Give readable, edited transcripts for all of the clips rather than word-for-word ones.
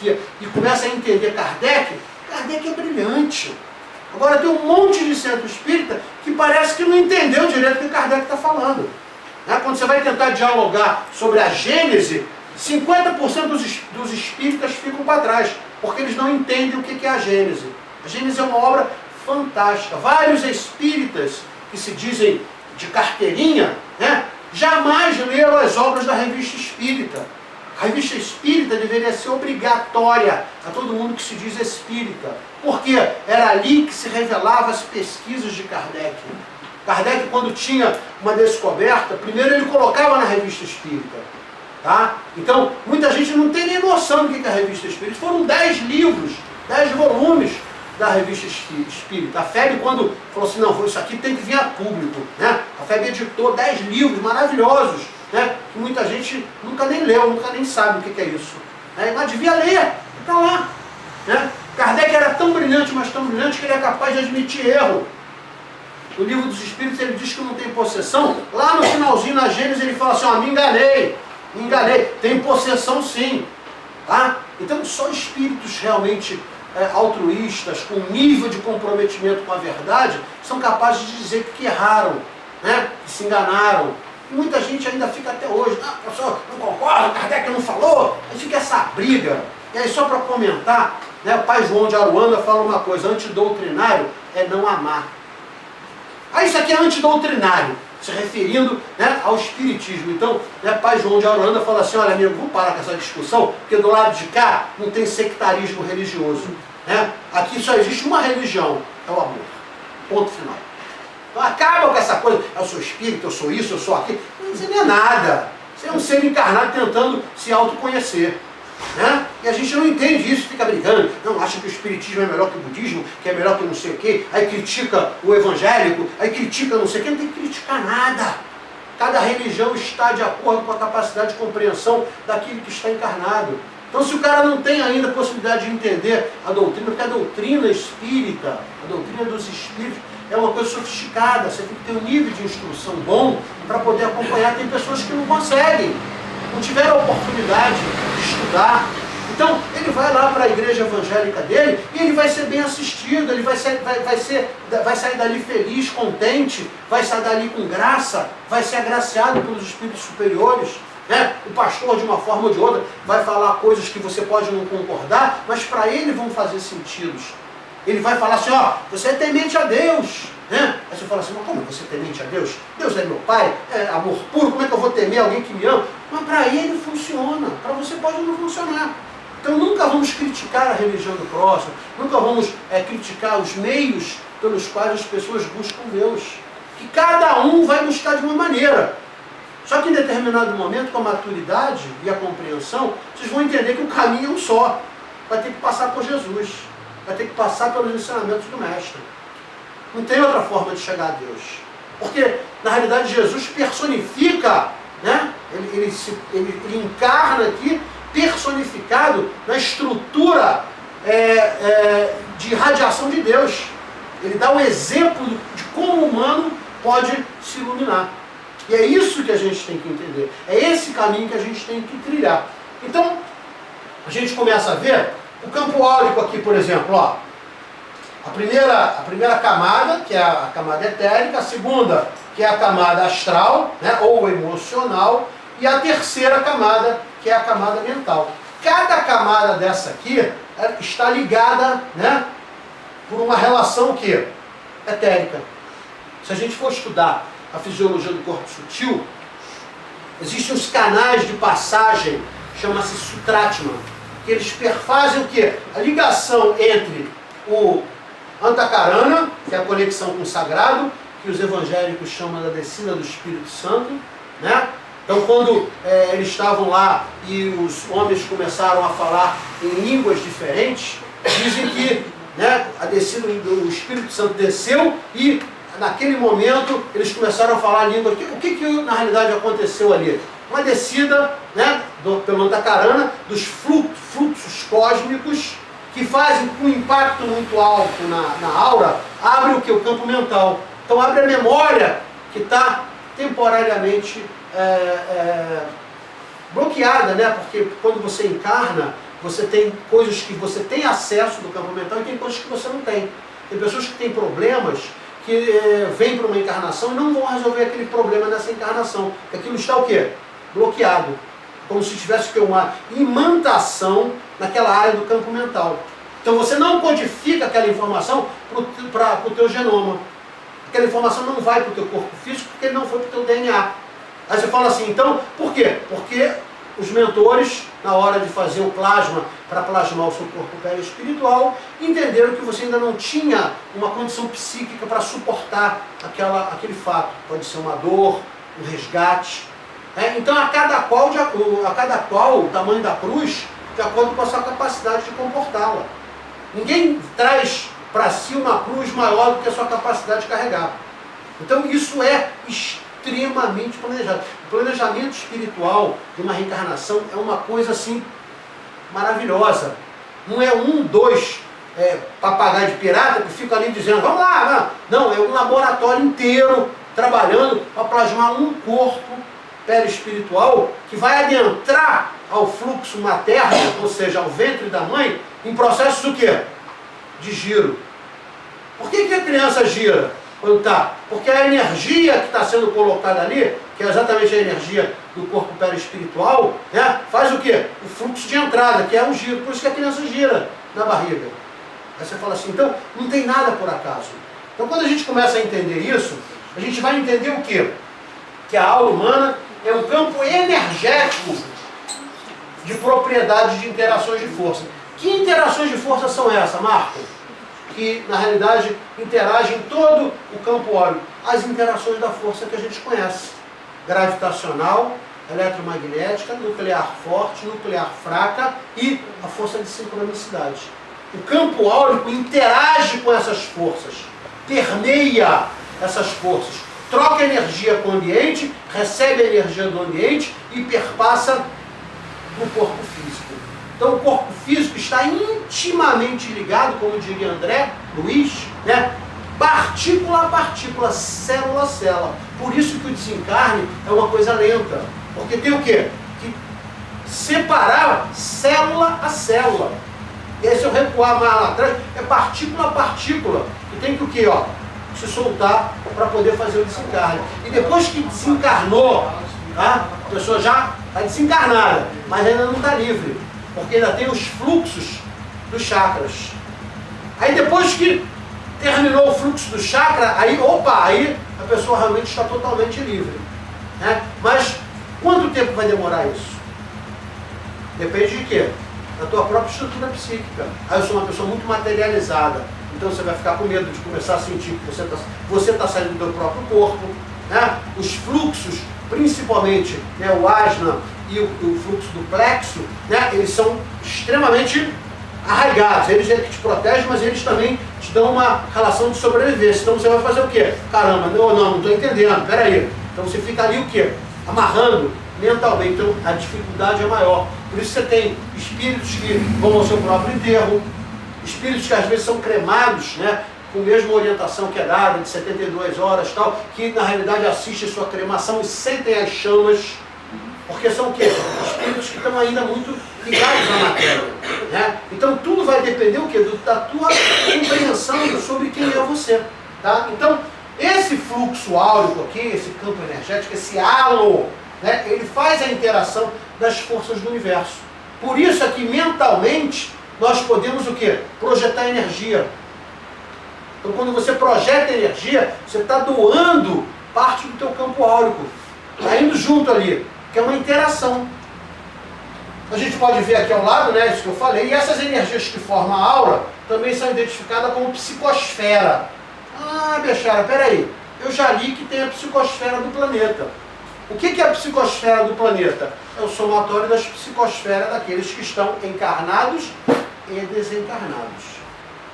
filosofia e começa a entender Kardec, Kardec é brilhante. Agora tem um monte de centro espírita que parece que não entendeu direito o que Kardec está falando. Quando você vai tentar dialogar sobre a Gênese, 50% dos espíritas ficam para trás, porque eles não entendem o que é a Gênese. A Gênese é uma obra fantástica. Vários espíritas que se dizem de carteirinha, jamais leram as obras da Revista Espírita. A Revista Espírita deveria ser obrigatória a todo mundo que se diz espírita. Porque era ali que se revelavam as pesquisas de Kardec. Kardec, quando tinha uma descoberta, primeiro ele colocava na Revista Espírita. Tá? Então, muita gente não tem nem noção do que é a Revista Espírita. Foram 10 livros, 10 volumes da Revista Espírita. A FEB, quando falou assim, não, isso aqui tem que vir a público. A FEB editou 10 livros maravilhosos, que muita gente nunca nem leu, nunca nem sabe o que é isso. Mas devia ler, está lá. Kardec era tão brilhante, mas tão brilhante, que ele é capaz de admitir erro. No Livro dos Espíritos ele diz que não tem possessão. Lá no finalzinho, na Gênesis, ele fala assim, me enganei. Tem possessão sim. Tá? Então só espíritos realmente altruístas, com nível de comprometimento com a verdade, são capazes de dizer que erraram, que se enganaram. E muita gente ainda fica até hoje, professor, não concordo, Kardec não falou, aí fica essa briga. E aí só para comentar, o pai João de Aruanda fala uma coisa, antidoutrinário é não amar. Isso aqui é antidoutrinário, se referindo ao espiritismo. Então, pai João de Aruanda fala assim, olha amigo, vamos parar com essa discussão, porque do lado de cá não tem sectarismo religioso. Aqui só existe uma religião, é o amor. Ponto final. Então acaba com essa coisa, eu sou espírita, eu sou isso, eu sou aquilo. Isso não é nada. Você é um ser encarnado tentando se autoconhecer. E a gente não entende isso, fica brigando. Não, acha que o espiritismo é melhor que o budismo, que é melhor que não sei o quê, aí critica o evangélico, aí critica não sei o quê, não tem que criticar nada. Cada religião está de acordo com a capacidade de compreensão daquilo que está encarnado. Então se o cara não tem ainda a possibilidade de entender a doutrina, porque a doutrina espírita, a doutrina dos espíritos, é uma coisa sofisticada, você tem que ter um nível de instrução bom para poder acompanhar. Tem pessoas que não conseguem, não tiveram a oportunidade de estudar. Então ele vai lá para a igreja evangélica dele e ele vai ser bem assistido, ele vai sair dali feliz, contente, vai sair dali com graça, vai ser agraciado pelos espíritos superiores. O pastor, de uma forma ou de outra, vai falar coisas que você pode não concordar, mas para ele vão fazer sentido. Ele vai falar assim, você é temente a Deus. Aí você fala assim, mas como você é temente a Deus? Deus é meu pai, é amor puro, como é que eu vou temer alguém que me ama? Mas para ele funciona, para você pode não funcionar. Então nunca vamos criticar a religião do próximo, nunca vamos criticar os meios pelos quais as pessoas buscam Deus. Que cada um vai buscar de uma maneira. Só que em determinado momento, com a maturidade e a compreensão, vocês vão entender que o caminho é um só. Vai ter que passar por Jesus. Vai ter que passar pelos ensinamentos do Mestre. Não tem outra forma de chegar a Deus. Porque, na realidade, Jesus personifica, ele encarna aqui, personificado na estrutura de radiação de Deus. Ele dá um exemplo de como o humano pode se iluminar. E é isso que a gente tem que entender. É esse caminho que a gente tem que trilhar. Então, a gente começa a ver o campo áurico aqui, por exemplo. A primeira camada, que é a camada etérica. A segunda, que é a camada astral, ou emocional. E a terceira camada, que é a camada mental. Cada camada dessa aqui está ligada por uma relação o quê? Etérica. Se a gente for estudar a fisiologia do corpo sutil, existem os canais de passagem, chama-se Sutratman, que eles perfazem o quê? A ligação entre o Antakarana, que é a conexão com o sagrado, que os evangélicos chamam da descida do Espírito Santo, Então quando eles estavam lá e os homens começaram a falar em línguas diferentes, dizem que a descida do Espírito Santo desceu e naquele momento eles começaram a falar a língua. O que na realidade aconteceu ali? Uma descida pelo Antakarana dos fluxos cósmicos que fazem com um impacto muito alto na aura, abre o que? O campo mental. Então abre a memória que está temporariamente bloqueada, porque quando você encarna, você tem coisas que você tem acesso do campo mental e tem coisas que você não tem. Tem pessoas que têm problemas que vêm para uma encarnação e não vão resolver aquele problema nessa encarnação. Aquilo está o quê? Bloqueado. Como se tivesse que uma imantação naquela área do campo mental. Então você não codifica aquela informação para o teu genoma. Aquela informação não vai para o teu corpo físico porque ele não foi para o teu DNA. Aí você fala assim, então, por quê? Porque os mentores, na hora de fazer o plasma, para plasmar o seu corpo perispiritual, entenderam que você ainda não tinha uma condição psíquica para suportar aquele fato. Pode ser uma dor, um resgate. Então a cada qual o tamanho da cruz, de acordo com a sua capacidade de comportá-la. Ninguém traz para si uma cruz maior do que a sua capacidade de carregar. Então isso é extremamente planejado. O planejamento espiritual de uma reencarnação é uma coisa assim maravilhosa. Não é dois papagaio de pirata que fica ali dizendo, vamos lá, não, é um laboratório inteiro trabalhando para plasmar um corpo perispiritual que vai adentrar ao fluxo materno, ou seja, ao ventre da mãe, em processos do quê? De giro. Por que a criança gira quando está? Porque a energia que está sendo colocada ali, que é exatamente a energia do corpo perispiritual, né, faz o quê? O fluxo de entrada, que é o giro. Por isso que a criança gira na barriga. Aí você fala assim, então, não tem nada por acaso. Então, quando a gente começa a entender isso, a gente vai entender o quê? Que a aura humana é um campo energético de propriedade de interações de força. Que interações de força são essas, Marco? Que, na realidade, interagem todo o campo áurico. As interações da força que a gente conhece. Gravitacional, eletromagnética, nuclear forte, nuclear fraca e a força de sincronicidade. O campo áurico interage com essas forças, permeia essas forças, troca energia com o ambiente, recebe a energia do ambiente e perpassa no corpo físico. Então o corpo físico está intimamente ligado, como diria André Luiz, né? Partícula a partícula, célula a célula. Por isso que o desencarne é uma coisa lenta. Porque tem o quê? Que separar célula a célula. E aí se eu recuar mais lá atrás, é partícula a partícula. E tem que o quê? Se soltar para poder fazer o desencarne. E depois que desencarnou, tá? A pessoa já está desencarnada, mas ainda não está livre. Porque ainda tem os fluxos dos chakras. Aí depois que terminou o fluxo do chakra, aí a pessoa realmente está totalmente livre. Né? Mas quanto tempo vai demorar isso? Depende de quê? Da tua própria estrutura psíquica. Aí eu sou uma pessoa muito materializada, então você vai ficar com medo de começar a sentir que você está saindo do teu próprio corpo. Né? Os fluxos, principalmente, né, o asna e o fluxo do plexo, né, eles são extremamente arraigados. Eles que te protegem, mas eles também te dão uma relação de sobrevivência. Então você vai fazer o quê? Caramba, não estou entendendo, peraí. Então você fica ali o quê? Amarrando mentalmente. Então a dificuldade é maior. Por isso você tem espíritos que vão ao seu próprio enterro, espíritos que às vezes são cremados, né, com a mesma orientação que é dada, de 72 horas, tal, que na realidade assistem a sua cremação e sentem as chamas. Porque são o quê? Espíritos que estão ainda muito ligados à matéria. Né? Então tudo vai depender o quê? Da tua compreensão sobre quem é você. Tá? Então, esse fluxo áurico aqui, esse campo energético, esse halo, né, ele faz a interação das forças do universo. Por isso é que mentalmente nós podemos o quê? Projetar energia. Então quando você projeta energia, você está doando parte do teu campo áurico. Está indo junto ali. Que é uma interação. A gente pode ver aqui ao lado, né, isso que eu falei, e essas energias que formam a aura também são identificadas como psicosfera. Ah, Bechara, peraí, eu já li que tem a psicosfera do planeta. O que é a psicosfera do planeta? É o somatório das psicosferas daqueles que estão encarnados e desencarnados.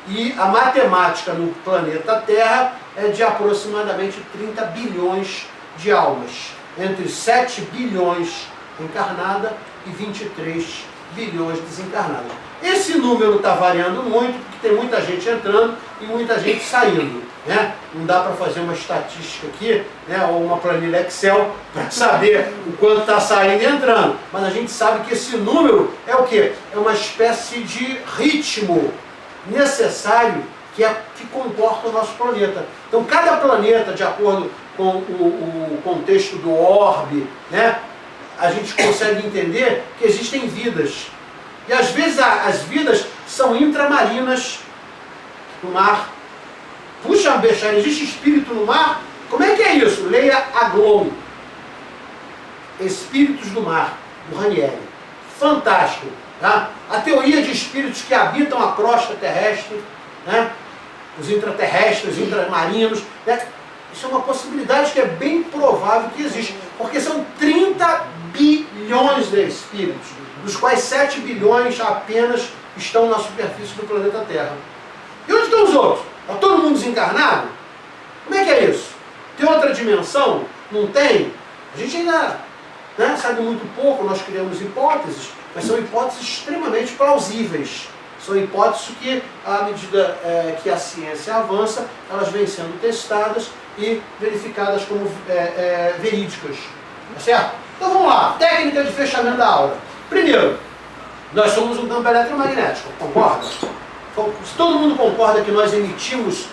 E a matemática no planeta Terra é de aproximadamente 30 bilhões de almas. Entre 7 bilhões encarnada e 23 bilhões desencarnada. Esse número está variando muito, porque tem muita gente entrando e muita gente saindo. né? Não dá para fazer uma estatística aqui, né? Ou uma planilha Excel para saber o quanto está saindo e entrando. Mas a gente sabe que esse número é o quê? É uma espécie de ritmo necessário que comporta o nosso planeta. Então, cada planeta, de acordo com o contexto do orbe, né? A gente consegue entender que existem vidas. E às vezes as vidas são intramarinas no mar. Puxa, Bechara, existe espírito no mar? Como é que é isso? Leia Aglon. Espíritos do Mar, do Ranieri. Fantástico. Tá? A teoria de espíritos que habitam a crosta terrestre, né? Os intraterrestres, os intramarinos. Né? Isso é uma possibilidade que é bem provável que existe. Porque são 30 bilhões de espíritos, dos quais 7 bilhões apenas estão na superfície do planeta Terra. E onde estão os outros? Está todo mundo desencarnado? Como é que é isso? Tem outra dimensão? Não tem? A gente ainda, né, sabe muito pouco, nós criamos hipóteses, mas são hipóteses extremamente plausíveis. São hipóteses que, à medida que a ciência avança, elas vêm sendo testadas e verificadas como verídicas. Tá certo? Então vamos lá, técnica de fechamento da aura. Primeiro, nós somos um campo eletromagnético, concorda? Se todo mundo concorda que nós emitimos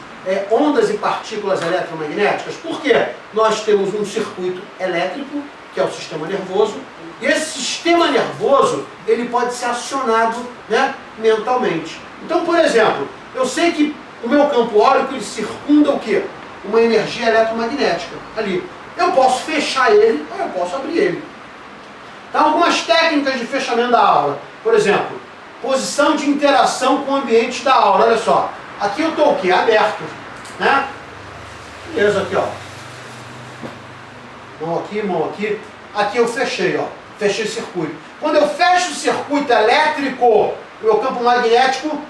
ondas e partículas eletromagnéticas, por quê? Nós temos um circuito elétrico, que é o sistema nervoso, e esse sistema nervoso, ele pode ser acionado, né, mentalmente. Então, por exemplo, eu sei que o meu campo áurico, ele circunda o quê? Uma energia eletromagnética ali. Eu posso fechar ele, ou eu posso abrir ele. Então, algumas técnicas de fechamento da aura. Por exemplo, posição de interação com o ambiente da aura. Olha só, aqui eu estou o quê? Aberto, né? Beleza, aqui, ó. Mão aqui, mão aqui. Aqui eu fechei, ó. Fechei o circuito. Quando eu fecho o circuito elétrico, o meu campo magnético,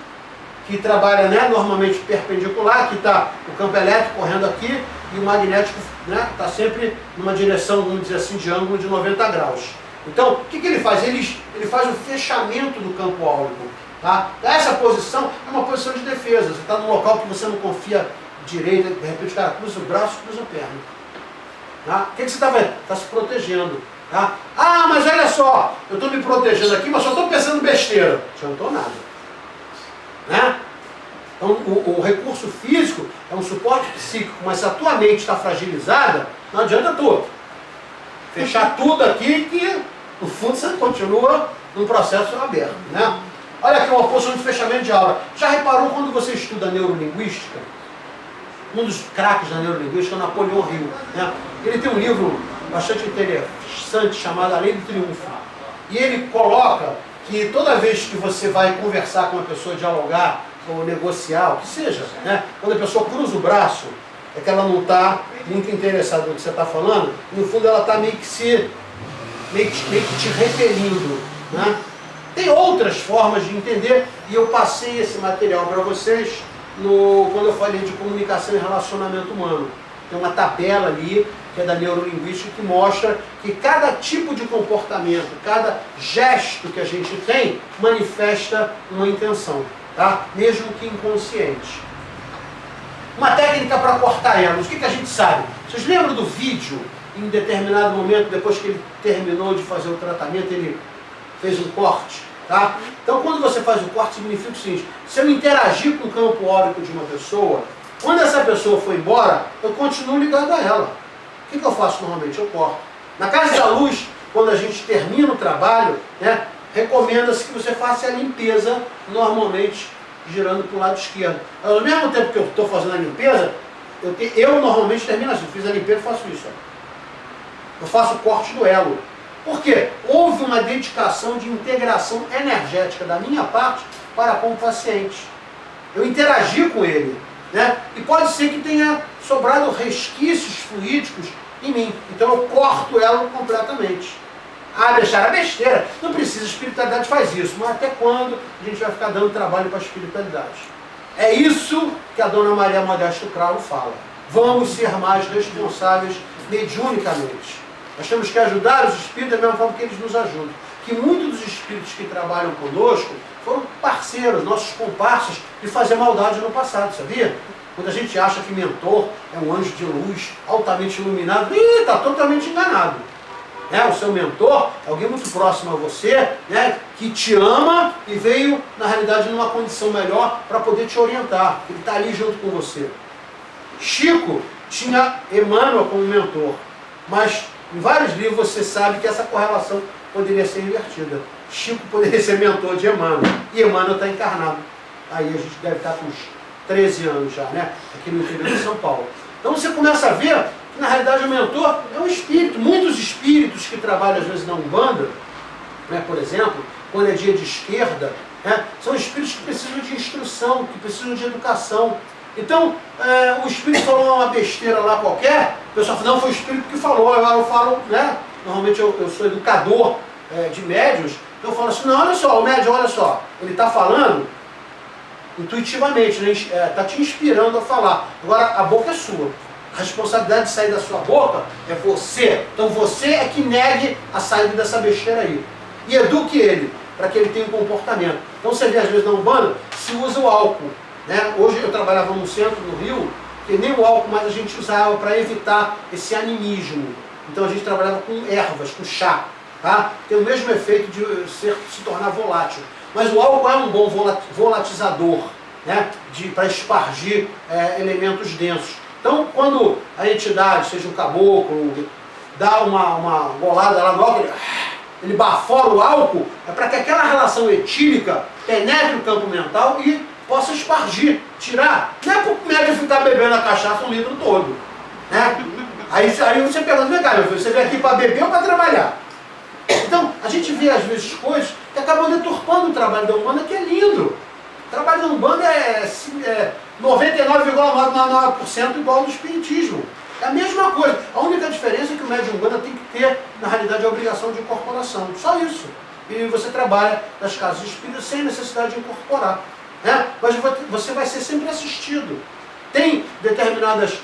que trabalha, né, normalmente perpendicular, aqui está o campo elétrico correndo aqui, e o magnético, né, está sempre numa direção, vamos dizer assim, de ângulo de 90 graus. Então, o que ele faz? Ele faz o fechamento do campo áurico. Tá? Essa posição é uma posição de defesa. Você está num local que você não confia direito, de repente o cara cruza o braço, cruza a perna. Tá? O que você está fazendo? Está se protegendo. Tá? Ah, mas olha só, eu estou me protegendo aqui, mas só estou pensando besteira. Já não estou nada. Né? Então, o recurso físico é um suporte psíquico, mas se a tua mente está fragilizada, não adianta tudo. Fechar tudo aqui que, no fundo, você continua num processo aberto. Né? Olha aqui uma posição de fechamento de aura. Já reparou quando você estuda neurolinguística? Um dos craques da neurolinguística é o Napoleão Hill. Né? Ele tem um livro bastante interessante chamado A Lei do Triunfo. E ele coloca que toda vez que você vai conversar com uma pessoa, dialogar ou negociar, o que seja, né? Quando a pessoa cruza o braço, é que ela não está muito interessada no que você está falando, e no fundo ela está meio que te repelindo. Né? Tem outras formas de entender, e eu passei esse material para vocês quando eu falei de comunicação e relacionamento humano. Tem uma tabela ali, que é da neurolinguística, que mostra que cada tipo de comportamento, cada gesto que a gente tem, manifesta uma intenção, tá? Mesmo que inconsciente. Uma técnica para cortar elos, o que a gente sabe? Vocês lembram do vídeo, em determinado momento, depois que ele terminou de fazer o tratamento, ele fez um corte? Tá? Então, quando você faz o corte, significa o seguinte: se eu interagir com o campo áurico de uma pessoa, quando essa pessoa for embora, eu continuo ligado a ela. O que eu faço normalmente? Eu corto. Na Casa da Luz, quando a gente termina o trabalho, né, recomenda-se que você faça a limpeza, normalmente girando para o lado esquerdo. Mas, ao mesmo tempo que eu estou fazendo a limpeza, eu normalmente termino assim: fiz a limpeza e faço isso. Ó. Eu faço o corte do elo. Por quê? Houve uma dedicação de integração energética da minha parte para com o paciente. Eu interagi com ele. Né? E pode ser que tenha sobrado resquícios fluídicos em mim. Então eu corto ela completamente. Ah, deixar a besteira. Não precisa, a espiritualidade faz isso. Mas até quando a gente vai ficar dando trabalho para a espiritualidade? É isso que a Dona Maria Modesto Cravo fala. Vamos ser mais responsáveis mediunicamente. Nós temos que ajudar os espíritos da mesma forma que eles nos ajudam. Que muitos dos espíritos que trabalham conosco foram parceiros, nossos comparsas, de fazer maldade no passado, sabia? Quando a gente acha que mentor é um anjo de luz, altamente iluminado, está totalmente enganado. O seu mentor é alguém muito próximo a você, que te ama e veio, na realidade, numa condição melhor para poder te orientar. Ele está ali junto com você. Chico tinha Emmanuel como mentor, mas em vários livros você sabe que essa correlação poderia ser invertida. Chico poderia ser mentor de Emmanuel, e Emmanuel está encarnado. Aí a gente deve estar com uns 13 anos já, aqui no interior de São Paulo. Então você começa a ver que na realidade o mentor é um espírito. Muitos espíritos que trabalham às vezes na Umbanda, por exemplo, quando é dia de esquerda, são espíritos que precisam de instrução, que precisam de educação. Então, o espírito falou uma besteira lá qualquer, o pessoal fala, não, foi o espírito que falou. Eu falo, normalmente eu sou educador de médiuns, então eu falo assim, não, olha só, o médium, olha só, ele está falando intuitivamente, está te inspirando a falar. Agora, a boca é sua. A responsabilidade de sair da sua boca é você. Então você é que negue a saída dessa besteira aí. E eduque ele, para que ele tenha um comportamento. Então você vê, às vezes, na Umbanda, se usa o álcool. Hoje eu trabalhava num centro no Rio, que nem o álcool mais a gente usava para evitar esse animismo. Então a gente trabalhava com ervas, com chá. Tem o mesmo efeito de se tornar volátil. Mas o álcool é um bom volatizador, para espargir elementos densos. Então, quando a entidade, seja um caboclo, dá uma bolada lá no álcool, ele bafora o álcool, é para que aquela relação etílica penetre o campo mental e possa espargir, tirar. Não é para o médium ficar bebendo a cachaça um litro todo. Aí você pergunta, vem cá, meu filho, você veio aqui para beber ou para trabalhar? Então, a gente vê às vezes coisas que acabam deturpando o trabalho da Umbanda, que é lindo. O trabalho da Umbanda é 99,99% igual ao do Espiritismo. É a mesma coisa. A única diferença é que o médium Umbanda tem que ter, na realidade, a obrigação de incorporação. Só isso. E você trabalha nas casas espíritas sem necessidade de incorporar. Mas você vai ser sempre assistido. Tem determinadas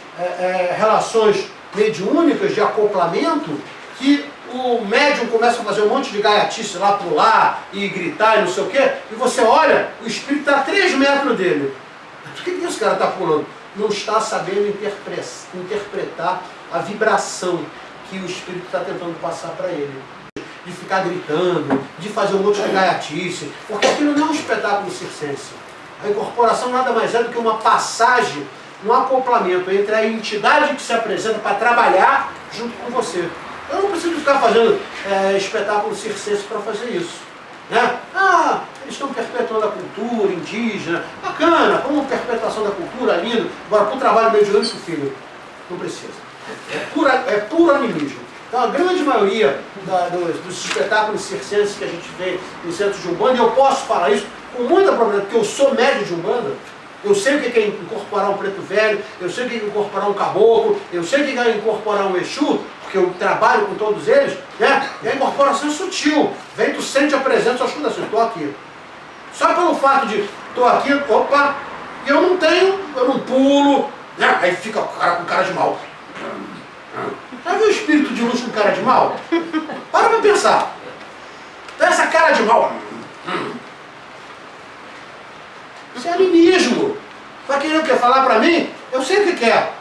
relações mediúnicas de acoplamento que o médium começa a fazer um monte de gaiatice lá, pular e gritar e não sei o quê, e você olha, o espírito está a 3 metros dele. Por que esse cara está pulando? Não está sabendo interpretar a vibração que o espírito está tentando passar para ele. De ficar gritando, de fazer um monte de gaiatice, porque aquilo não é um espetáculo circense. A incorporação nada mais é do que uma passagem, um acoplamento entre a entidade que se apresenta para trabalhar junto com você. Eu não preciso ficar fazendo espetáculo circense para fazer isso. Eles estão perpetuando a cultura indígena, bacana, como perpetuação da cultura, lindo. Agora, para o trabalho mediúnico, filho, não precisa. É puro animismo. Então, a grande maioria dos espetáculos circenses que a gente vê em centros de Umbanda, e eu posso falar isso com muita propriedade, porque eu sou médio de Umbanda, eu sei o que é incorporar um preto velho, eu sei o que é incorporar um caboclo, eu sei o que é incorporar um Exu, porque eu trabalho com todos eles, e a incorporação é sutil. Vem, tu sente a presença, só escuta assim, estou aqui. Só pelo fato de, estou aqui, opa, e eu não pulo, aí fica o cara com cara de mal. Já viu o espírito de luz com cara de mal? Para pensar. Então essa cara de mal, isso é animismo. Vai querer o quê? Falar para mim? Eu sei o que quer.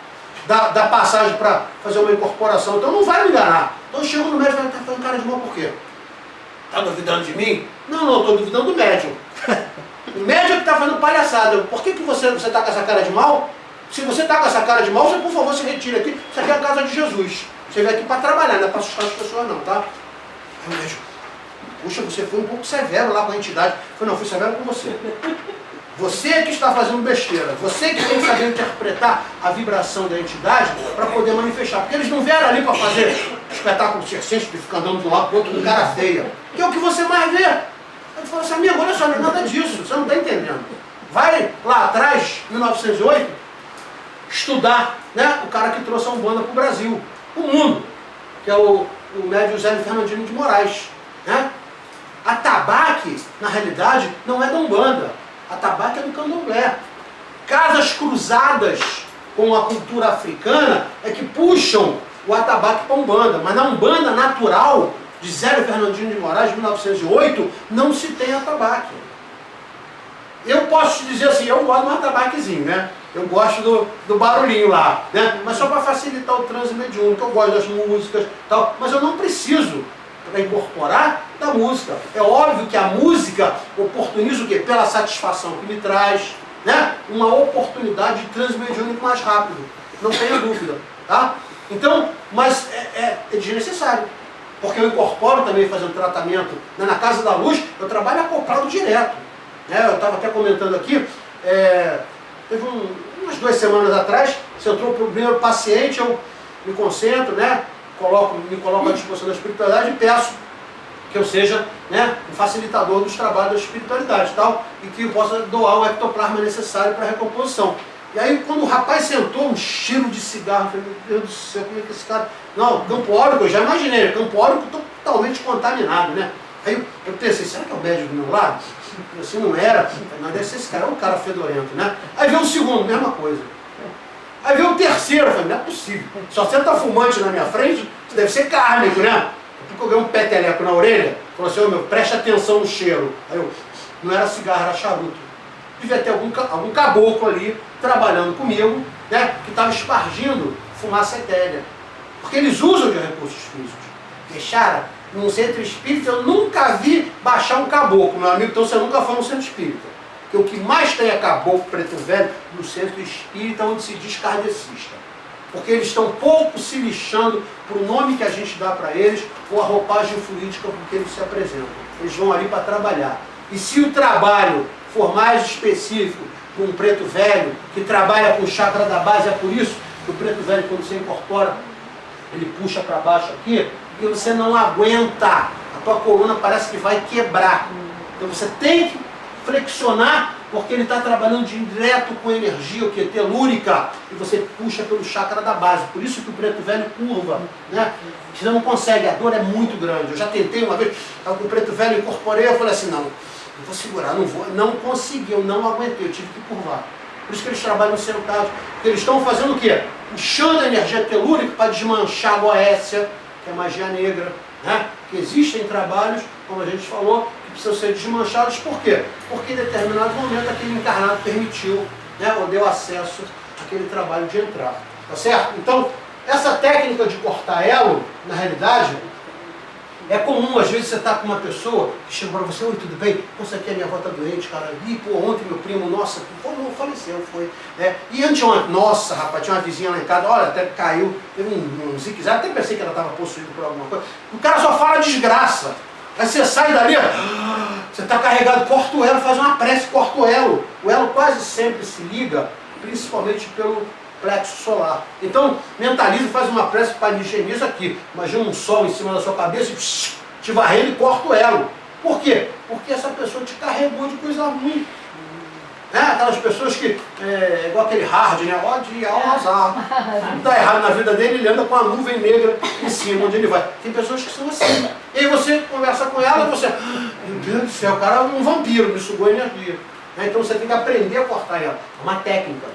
Dar passagem para fazer uma incorporação, então não vai me enganar. Então eu chego no médico e falo, tá fazendo cara de mal por quê? Tá duvidando de mim? Não, estou duvidando do médium. O médium que está fazendo palhaçada. Por que você está com essa cara de mal? Se você está com essa cara de mal, você por favor se retire aqui. Isso aqui é a casa de Jesus. Você veio aqui para trabalhar, não é para assustar as pessoas não, tá? Aí o médium, puxa, você foi um pouco severo lá com a entidade. Eu falei, não, fui severo com você. Você que está fazendo besteira, você que tem que saber interpretar a vibração da entidade para poder manifestar. Porque eles não vieram ali para fazer espetáculo circense, de ficar andando de um lado para o outro com cara feia. Que é o que você mais vê. Ele falou assim, amigo, olha só, não é nada disso, você não está entendendo. Vai lá atrás, 1908, estudar o cara que trouxe a Umbanda para o Brasil, o mundo, que é o médium Zé Fernandino de Moraes. A tabaque, na realidade, não é da Umbanda. A tabaque é do candomblé. Casas cruzadas com a cultura africana é que puxam o atabaque para a Umbanda. Mas na Umbanda natural, de Zé Fernandino de Moraes, de 1908, não se tem atabaque. Eu posso te dizer assim, eu gosto de um atabaquezinho, Eu gosto do barulhinho lá, né? Mas só para facilitar o transe mediúnico, eu gosto das músicas e tal, mas eu não preciso para incorporar da música. É óbvio que a música oportuniza o quê? Pela satisfação que me traz, né? Uma oportunidade de transe mediúnico mais rápido, não tenha dúvida, tá? Então, mas é desnecessário, porque eu incorporo também fazendo tratamento, né? Na Casa da Luz, eu trabalho acoplado direto, né? Eu estava até comentando aqui, teve umas 2 semanas atrás, você entrou para o primeiro paciente, eu me concentro, né? Me coloco à disposição da espiritualidade e peço que eu seja, né, um facilitador dos trabalhos da espiritualidade e tal, e que eu possa doar o ectoplasma necessário para a recomposição. E aí, quando o rapaz sentou, um cheiro de cigarro, eu falei, meu Deus do céu, como é que esse cara... Não, campo órico, eu já imaginei, campo órico totalmente contaminado, né? Aí eu pensei, será que é o médico do meu lado? Assim não era, mas deve ser esse cara, é um cara fedorento, né? Aí veio o segundo, mesma coisa. Aí veio o terceiro, eu falei, não é possível. Só senta fumante na minha frente, isso deve ser kármico, né? Porque eu ganhei um peteleco na orelha, falou assim, ô meu, preste atenção no cheiro. Aí eu, não era cigarro, era charuto. Devia ter algum caboclo ali, trabalhando comigo, né? Que estava espargindo fumaça etérea. Porque eles usam de recursos físicos. Deixaram, num centro espírita, eu nunca vi baixar um caboclo, meu amigo, então você nunca foi num centro espírita. Porque o que mais tem é caboclo preto velho no centro espírita, onde se diz kardecista. Porque eles estão pouco se lixando para o nome que a gente dá para eles, ou a roupagem fluídica com que eles se apresentam. Eles vão ali para trabalhar. E se o trabalho for mais específico, com um preto velho, que trabalha com o chakra da base, é por isso que o preto velho, quando você incorpora, ele puxa para baixo aqui, porque você não aguenta, a tua coluna parece que vai quebrar. Então você tem que flexionar, porque ele está trabalhando direto com energia, o que? Telúrica, e você puxa pelo chakra da base. Por isso que o preto velho curva, né? Você não consegue, a dor é muito grande. Eu já tentei uma vez, estava com o preto velho, incorporei, eu falei assim, não, eu vou segurar, não vou, não consegui, eu não aguentei, eu tive que curvar. Por isso que eles trabalham sentados, porque eles estão fazendo o quê? Puxando a energia telúrica para desmanchar a goécia, que é magia negra, né? Que existem trabalhos, como a gente falou, que precisam ser desmanchados. Por quê? Porque em determinado momento aquele encarnado permitiu, né, ou deu acesso àquele trabalho de entrar. Tá certo? Então, essa técnica de cortar elo, na realidade, é comum. Às vezes você está com uma pessoa que chega para você, oi, tudo bem? Pô, você aqui, a minha avó está doente, cara. Ih, pô, ontem meu primo, nossa, pô, não faleceu, foi. E anteontem, nossa, rapaz, tinha uma vizinha lá em casa, olha, até caiu, teve um zigue-zague, até pensei que ela estava possuída por alguma coisa. O cara só fala desgraça. Aí você sai dali, você está carregado, corta o elo, faz uma prece, corta o elo. O elo quase sempre se liga, principalmente pelo plexo solar. Então, mentaliza e faz uma prece para higieniza aqui. Imagina um sol em cima da sua cabeça e te varrendo e corta o elo. Por quê? Porque essa pessoa te carregou de coisa ruim. Aquelas pessoas que, igual aquele hard, né? Ó, de azar. Tudo está errado na vida dele, ele anda com a nuvem negra em cima, onde ele vai. Tem pessoas que são assim. E aí você conversa com ela e você, meu Deus do céu, o cara é um vampiro, me sugou energia. Então você tem que aprender a cortar ela. É uma técnica.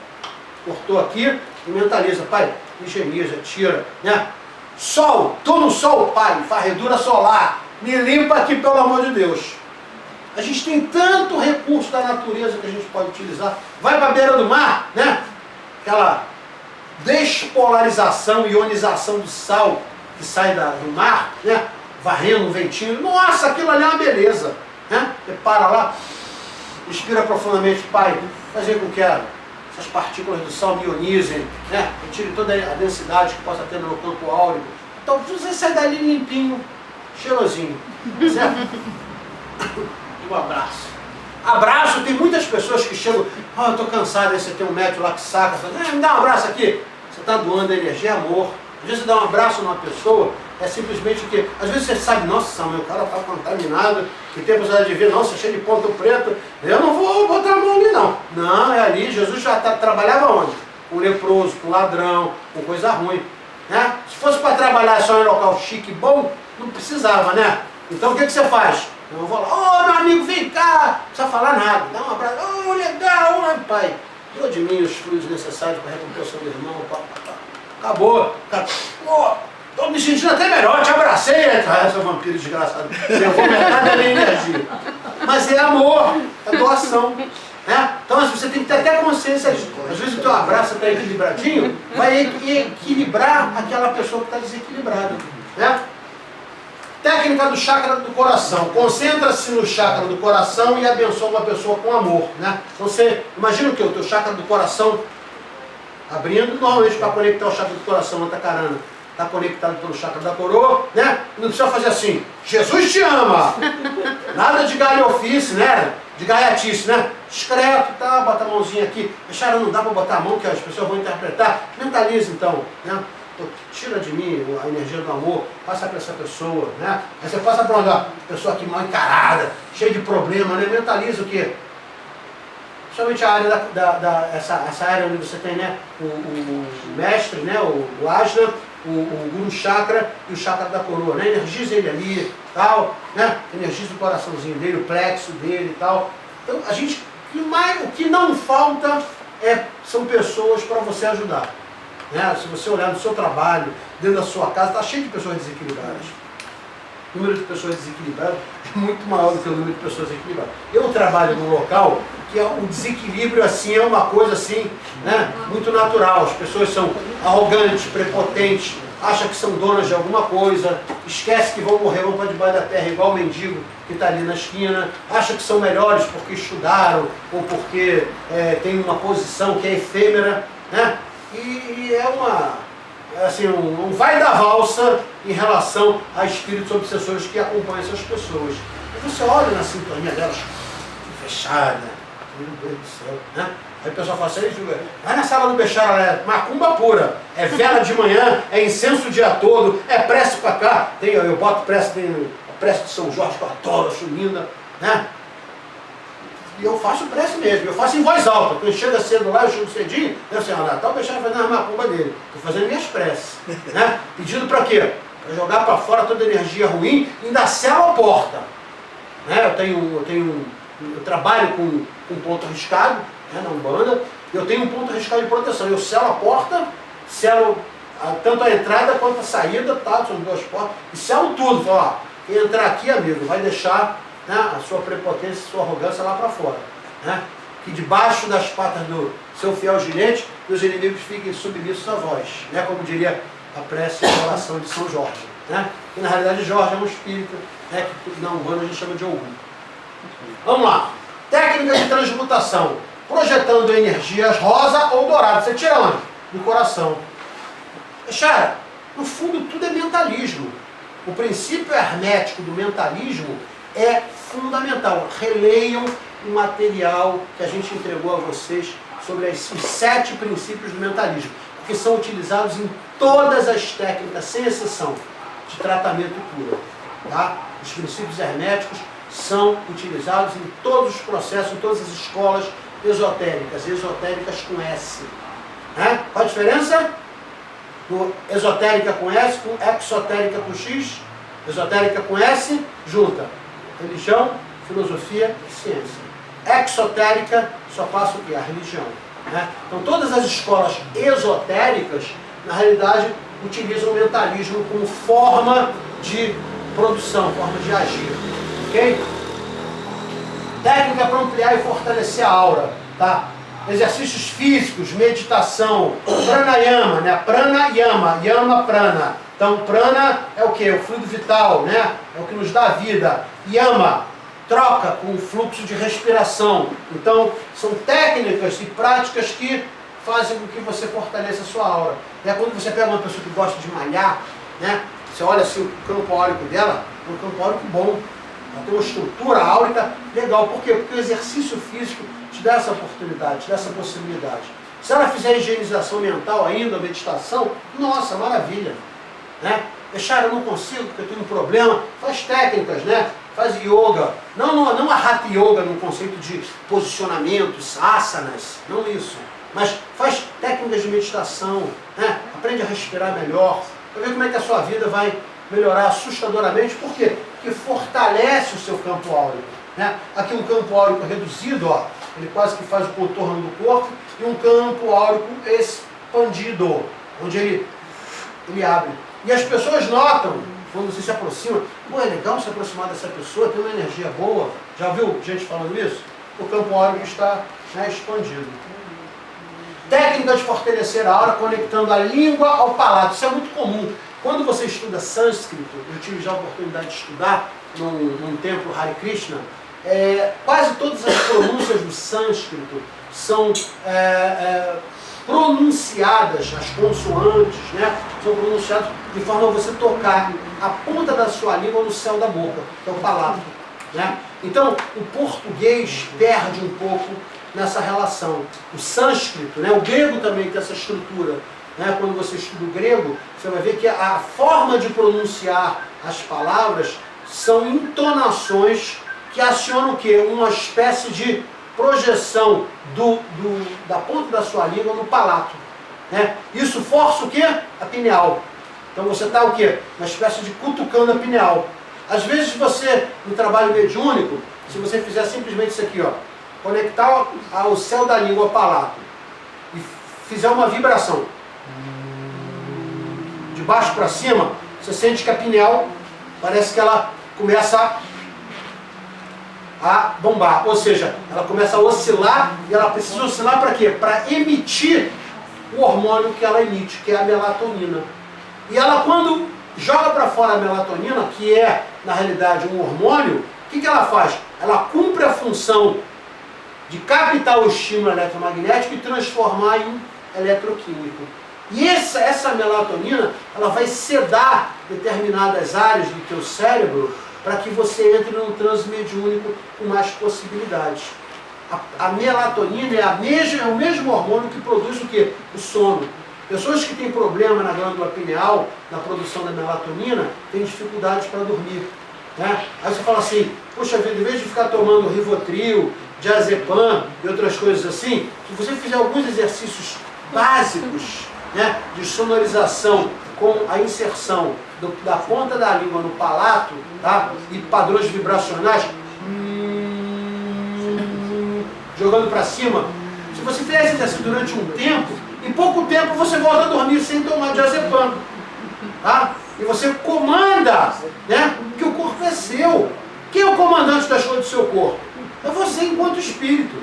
Cortou aqui e mentaliza, pai, higieniza, tira, né? Sol, tô no sol, pai, varredura solar, me limpa aqui, pelo amor de Deus. A gente tem tanto recurso da natureza que a gente pode utilizar. Vai para a beira do mar, né? Aquela despolarização, ionização do sal que sai do mar, né? Varrendo um ventinho. Nossa, aquilo ali é uma beleza, né? Você para lá, inspira profundamente, pai, fazer com que essas partículas do sal me ionizem, né? Retire toda a densidade que possa ter no campo áurico. Então você sai dali limpinho, cheirosinho, certo? Um abraço. Abraço, tem muitas pessoas que chegam, eu estou cansado, aí você tem um médico lá que saca, fala, me dá um abraço aqui. Você está doando energia e amor. Às vezes você dá um abraço numa pessoa, é simplesmente o quê? Às vezes você sabe, nossa, meu cara está contaminado, que tem a possibilidade de ver, nossa, cheio de ponto preto, eu não vou botar a mão ali não. Não, é ali, Jesus já trabalhava onde? Com leproso, com ladrão, com coisa ruim. Né? Se fosse para trabalhar só em local chique e bom, não precisava, né? Então o que você faz? Eu vou lá, meu amigo, vem cá, não precisa falar nada, dá um abraço, legal, pai, deu de mim os fluidos necessários para a recompensação do irmão, acabou, estou me sentindo até melhor, te abracei, essa vampiro desgraçado, eu vou metade da minha energia. Mas é amor, é doação, né? Então assim, você tem que ter até consciência disso. Às vezes o teu abraço está equilibradinho, vai equilibrar aquela pessoa que está desequilibrada. Né? Técnica do chakra do coração. Concentra-se no chakra do coração e abençoa uma pessoa com amor. Né? Então você imagina o que? O teu chakra do coração abrindo, normalmente para conectar o chakra do coração, Antakarana, está conectado pelo chakra da coroa, né? Não precisa fazer assim, Jesus te ama! Nada de galhofice, né? De gaiatice, né? Discreto, tá? Bota a mãozinha aqui. Deixaram, não dá para botar a mão que as pessoas vão interpretar. Mentaliza então, né? Tira de mim a energia do amor, passa para essa pessoa, né? Aí você passa para uma pessoa aqui mal encarada, cheia de problema, né? Mentaliza o quê? Principalmente a área essa área onde você tem, né? O mestre, né? O Ajna, o Guru Chakra e o Chakra da Coroa, né? Energiza ele ali, tal, né? Energiza o coraçãozinho dele, o plexo dele e tal. Então, a gente, o que não falta são pessoas para você ajudar. Né? Se você olhar no seu trabalho, dentro da sua casa, está cheio de pessoas desequilibradas. O número de pessoas desequilibradas é muito maior do que o número de pessoas equilibradas. Eu trabalho num local que o desequilíbrio assim, é uma coisa assim, né, muito natural. As pessoas são arrogantes, prepotentes, acham que são donas de alguma coisa, esquece que vão morrer, vão para debaixo da terra igual o mendigo que está ali na esquina, acham que são melhores porque estudaram ou porque tem uma posição que é efêmera, né? E assim, um vai da valsa em relação a espíritos obsessores que acompanham essas pessoas. E você olha na sintonia delas, fechada, meu Deus do céu, né? Aí o pessoal fala assim, vai na sala do Bechara, é macumba pura, é vela de manhã, é incenso o dia todo, é prece pra cá, eu boto prece, tem a prece de São Jorge que eu adoro, acho linda, né? E eu faço prece mesmo, eu faço em voz alta. Quando chega cedo lá, eu chego cedinho, eu sei, Natal, deixar fazendo a macumba dele. Estou fazendo minhas preces. Né? Pedindo para quê? Para jogar para fora toda a energia ruim e ainda selo a porta. Né? Eu trabalho com ponto arriscado, né, na Umbanda, eu tenho um ponto arriscado de proteção. Eu selo a porta, selo tanto a entrada quanto a saída, tá? São duas portas, e selo tudo. Falo, ó, quem entrar aqui, amigo, vai deixar, né, a sua prepotência, a sua arrogância lá para fora. Né? Que debaixo das patas do seu fiel ginete, os inimigos fiquem submissos a vós. Né? Como diria a prece e a oração de São Jorge. Né? Que na realidade Jorge é um espírito, né, que na Umbanda a gente chama de Ogum. Vamos lá. Técnica de transmutação. Projetando energias rosa ou dourada. Você tira onde? Do coração. Cara, no fundo tudo é mentalismo. O princípio hermético do mentalismo é fundamental. Releiam o material que a gente entregou a vocês sobre os 7 princípios do mentalismo, que são utilizados em todas as técnicas, sem exceção, de tratamento e cura. Tá? Os princípios herméticos são utilizados em todos os processos, em todas as escolas esotéricas com S. Né? Qual a diferença? Do esotérica com S, com exotérica com X, esotérica com S, junta religião, filosofia e ciência. Exotérica só passa o que? A religião. Né? Então todas as escolas esotéricas, na realidade, utilizam o mentalismo como forma de produção, forma de agir. Ok? Técnica para ampliar e fortalecer a aura. Tá? Exercícios físicos, meditação, pranayama, né? Pranayama, yama prana. Então prana é o que? O fluido vital, né? É o que nos dá a vida. Yama, troca com o fluxo de respiração. Então são técnicas e práticas que fazem com que você fortaleça a sua aura. É quando você pega uma pessoa que gosta de malhar, né? Você olha assim o campo áurico dela, é um campo áurico bom. Ela tem uma estrutura áurica legal. Por quê? Porque o exercício físico te dá essa oportunidade, te dá essa possibilidade. Se ela fizer higienização mental ainda, meditação, nossa, maravilha. Né? Deixar eu não consigo porque eu tenho um problema. Faz técnicas, né? Faz yoga. Não a hatha yoga no conceito de posicionamentos, asanas, não isso. Mas faz técnicas de meditação, né? Aprende a respirar melhor. Para ver como é que a sua vida vai melhorar assustadoramente. Por quê? Porque fortalece o seu campo áurico. Né? Aqui um campo áurico reduzido, ó, ele quase que faz o contorno do corpo, e um campo áurico expandido, onde ele abre. E as pessoas notam, quando você se aproxima, pô, é legal se aproximar dessa pessoa, tem uma energia boa. Já viu gente falando isso? O campo áurico está né, expandido. Técnica de fortalecer a aura conectando a língua ao palato. Isso é muito comum. Quando você estuda sânscrito, eu tive já a oportunidade de estudar num templo Hare Krishna, quase todas as pronúncias do sânscrito são pronunciadas, as consoantes, né, são pronunciadas de forma a você tocar a ponta da sua língua no céu da boca, que é o palato. Né? Então, o português perde um pouco nessa relação. O sânscrito, né, o grego também tem essa estrutura. Né? Quando você estuda o grego, você vai ver que a forma de pronunciar as palavras são entonações que acionam o quê? Uma espécie de projeção da ponta da sua língua no palato. Né? Isso força o quê? A pineal. Então você está o quê? Uma espécie de cutucando a pineal. Às vezes você, no trabalho mediúnico, se você fizer simplesmente isso aqui, ó, conectar o céu da língua ao palato e fizer uma vibração de baixo para cima, você sente que a pineal parece que ela começa a bombar, ou seja, ela começa a oscilar, e ela precisa oscilar para quê? Para emitir o hormônio que ela emite, que é a melatonina. E ela, quando joga para fora a melatonina, que é, na realidade, um hormônio, o que ela faz? Ela cumpre a função de captar o estímulo eletromagnético e transformar em eletroquímico. E essa melatonina, ela vai sedar determinadas áreas do teu cérebro para que você entre num transe mediúnico com mais possibilidades. A melatonina é o mesmo hormônio que produz o quê? O sono. Pessoas que têm problema na glândula pineal, na produção da melatonina, têm dificuldades para dormir. Né? Aí você fala assim, poxa vida, em vez de ficar tomando Rivotril, Diazepam e outras coisas assim, se você fizer alguns exercícios básicos, né, de sonorização com a inserção da ponta da língua no palato, tá, e padrões vibracionais, jogando para cima, se você fizer esse exercício durante um tempo, em pouco tempo você volta a dormir sem tomar diazepam. Tá? E você comanda, né, que o corpo é seu. Quem é o comandante das coisas do seu corpo? É você enquanto espírito.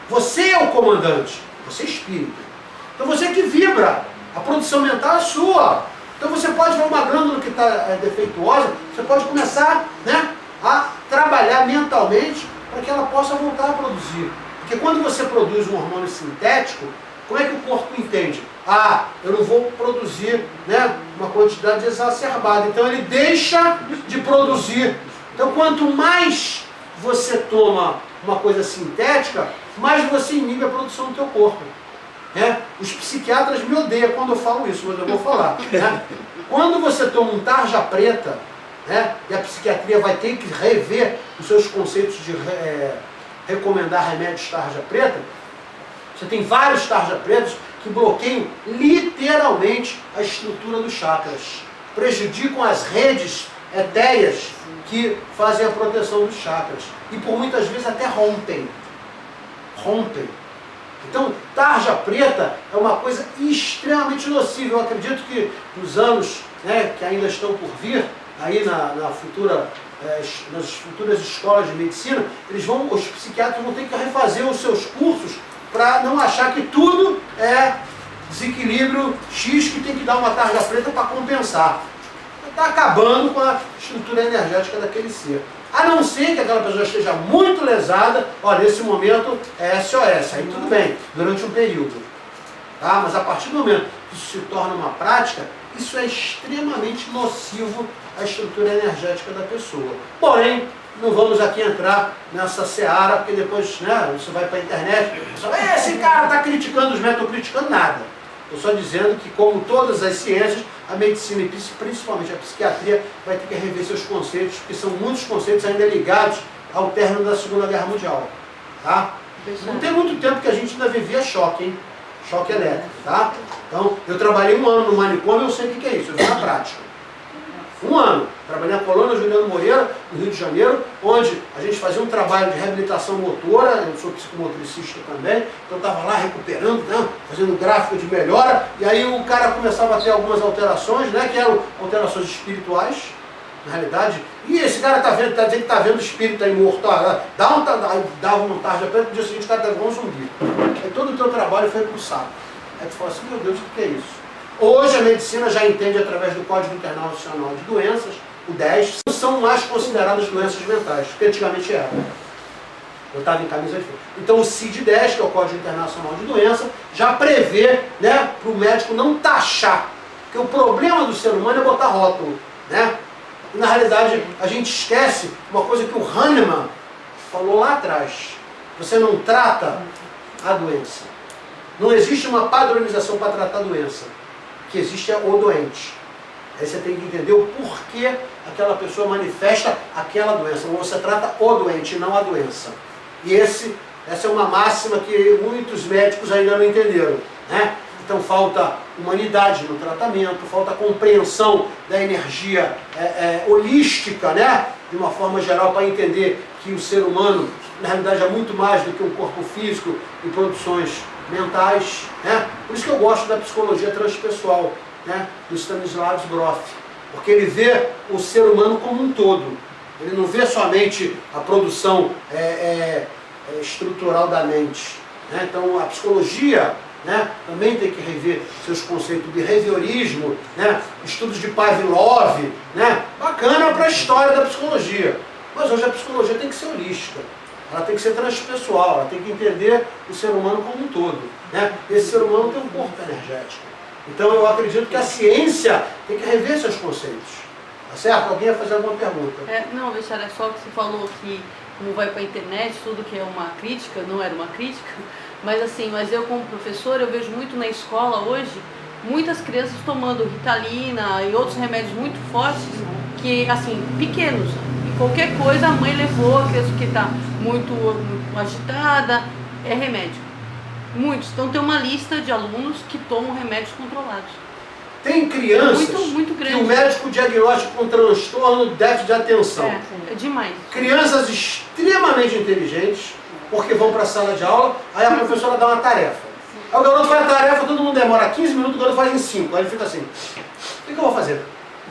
Você é o comandante. Você é espírito. Então você que vibra. A produção mental é sua. Então você pode ver uma glândula que está defeituosa, você pode começar, né, a trabalhar mentalmente para que ela possa voltar a produzir. Porque quando você produz um hormônio sintético, como é que o corpo entende? Ah, eu não vou produzir, né, uma quantidade exacerbada. Então ele deixa de produzir. Então quanto mais você toma uma coisa sintética, mais você inibe a produção do teu corpo. Né? Os psiquiatras me odeiam quando eu falo isso, mas eu vou falar. Né? Quando você toma um tarja preta, né, e a psiquiatria vai ter que rever os seus conceitos de recomendar remédios tarja preta, você tem vários tarja pretos que bloqueiam literalmente a estrutura dos chakras, prejudicam as redes etéreas que fazem a proteção dos chakras e por muitas vezes até rompem. Então, tarja preta é uma coisa extremamente nociva. Eu acredito que nos anos, né, que ainda estão por vir, aí nas futuras escolas de medicina, os psiquiatras vão ter que refazer os seus cursos para não achar que tudo é desequilíbrio X que tem que dar uma tarja preta para compensar. Está acabando com a estrutura energética daquele ser. A não ser que aquela pessoa esteja muito lesada, olha, nesse momento é SOS, aí tudo bem, durante um período. Tá? Mas a partir do momento que isso se torna uma prática, isso é extremamente nocivo à estrutura energética da pessoa. Porém, não vamos aqui entrar nessa seara, porque depois, né, você vai para a internet, você fala, esse cara está criticando os métodos, não estou criticando nada. Estou só dizendo que, como todas as ciências, a medicina e principalmente a psiquiatria vai ter que rever seus conceitos, porque são muitos conceitos ainda ligados ao término da Segunda Guerra Mundial. Tá? Não tem muito tempo que a gente ainda vivia choque, hein? Choque elétrico. Tá? Então, eu trabalhei 1 ano no manicômio, eu sei o que é isso, eu vi na prática. 1 ano, trabalhei na colônia Juliano Moreira, no Rio de Janeiro, onde a gente fazia um trabalho de reabilitação motora, eu sou psicomotricista também, então eu estava lá recuperando, né, fazendo gráfico de melhora, e aí o cara começava a ter algumas alterações, né, que eram alterações espirituais, na realidade. E esse cara está vendo, está dizendo que está vendo o espírito aí morto. Dava uma tarde apenas, no dia seguinte o cara está igual um zumbi. Aí todo o teu trabalho foi pro saco. Aí tu fala assim, meu Deus, o que é isso? Hoje a medicina já entende através do Código Internacional de Doenças, o 10, não são mais consideradas doenças mentais, que antigamente eram. Eu estava em camisa de força. Então o CID-10, que é o Código Internacional de Doença, já prevê, né, para o médico não taxar. Porque o problema do ser humano é botar rótulo, né? E na realidade a gente esquece uma coisa que o Hahnemann falou lá atrás. Você não trata a doença. Não existe uma padronização para tratar a doença. O que existe é o doente. Aí você tem que entender o porquê aquela pessoa manifesta aquela doença. Você trata o doente, não a doença. E essa é uma máxima que muitos médicos ainda não entenderam, né? Então falta humanidade no tratamento, falta compreensão da energia holística, né? De uma forma geral, para entender que o ser humano, na realidade, é muito mais do que um corpo físico e produções mentais, né? Por isso que eu gosto da psicologia transpessoal, né? Do Stanislavski Grof, porque ele vê o ser humano como um todo. Ele não vê somente a produção estrutural da mente, né? Então a psicologia, né, também tem que rever seus conceitos de behaviorismo, né, estudos de Pavlov, né, bacana para a história da psicologia. Mas hoje a psicologia tem que ser holística, ela tem que ser transpessoal, ela tem que entender o ser humano como um todo, né? Esse ser humano tem um corpo energético. Então eu acredito que a ciência tem que rever seus conceitos. Tá certo? Alguém ia fazer alguma pergunta? Não, Alexandre, é só que você falou que como vai para a internet, tudo que é uma crítica, não era uma crítica, mas eu como professora, eu vejo muito na escola hoje, muitas crianças tomando Ritalina e outros remédios muito fortes, que assim, pequenos, e qualquer coisa a mãe levou, a criança que está muito agitada, é remédio. Muitos, então tem uma lista de alunos que tomam remédios controlados. Tem crianças muito grande, que o médico diagnostica com transtorno de déficit de atenção. É demais. Crianças extremamente inteligentes, porque vão para a sala de aula, aí a professora dá uma tarefa. Aí o garoto faz a tarefa, todo mundo demora 15 minutos, o garoto faz em 5. Aí ele fica assim, o que eu vou fazer?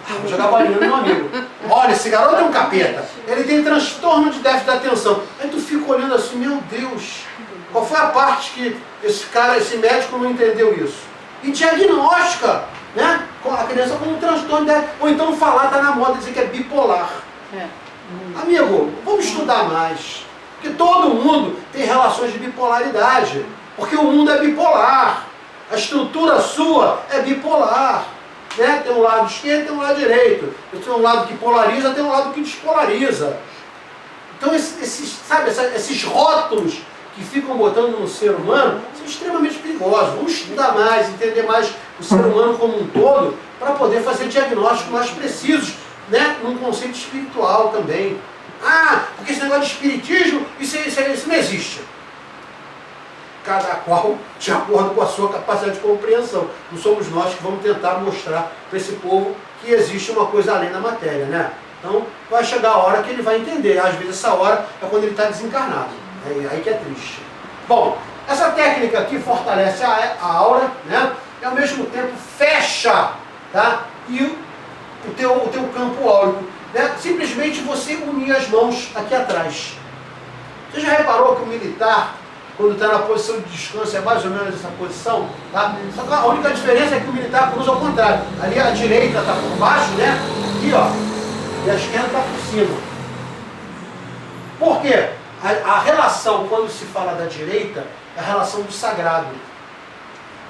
Vou jogar bolinha no meu amigo. Olha, esse garoto é um capeta. Ele tem transtorno de déficit de atenção. Aí tu fica olhando assim, meu Deus, qual foi a parte que esse médico não entendeu isso? E diagnostica, né, a criança com um transtorno de déficit. Ou então falar, está na moda dizer que é bipolar. Amigo, vamos estudar mais. Porque todo mundo tem relações de bipolaridade. Porque o mundo é bipolar. A estrutura sua é bipolar. Né? Tem um lado esquerdo e tem um lado direito. Tem um lado que polariza, tem um lado que despolariza. Então esses rótulos que ficam botando no ser humano são extremamente perigosos. Vamos estudar mais, entender mais o ser humano como um todo, para poder fazer diagnósticos mais precisos, né? Num conceito espiritual também. Porque esse negócio de espiritismo, isso não existe. Cada qual de acordo com a sua capacidade de compreensão. Não somos nós que vamos tentar mostrar para esse povo que existe uma coisa além da matéria, né? Então vai chegar a hora que ele vai entender. Às vezes essa hora é quando ele está desencarnado. Aí que é triste. Bom, essa técnica aqui fortalece a aura, né? E ao mesmo tempo fecha, tá? E o teu campo áurico, né? Simplesmente você unir as mãos aqui atrás. Você já reparou que o militar, quando está na posição de descanso, é mais ou menos essa posição? Tá? Só que a única diferença é que o militar cruza ao contrário. Ali a direita está por baixo, né? Aqui, ó. E a esquerda está por cima. Por quê? A relação, quando se fala da direita, é a relação do sagrado.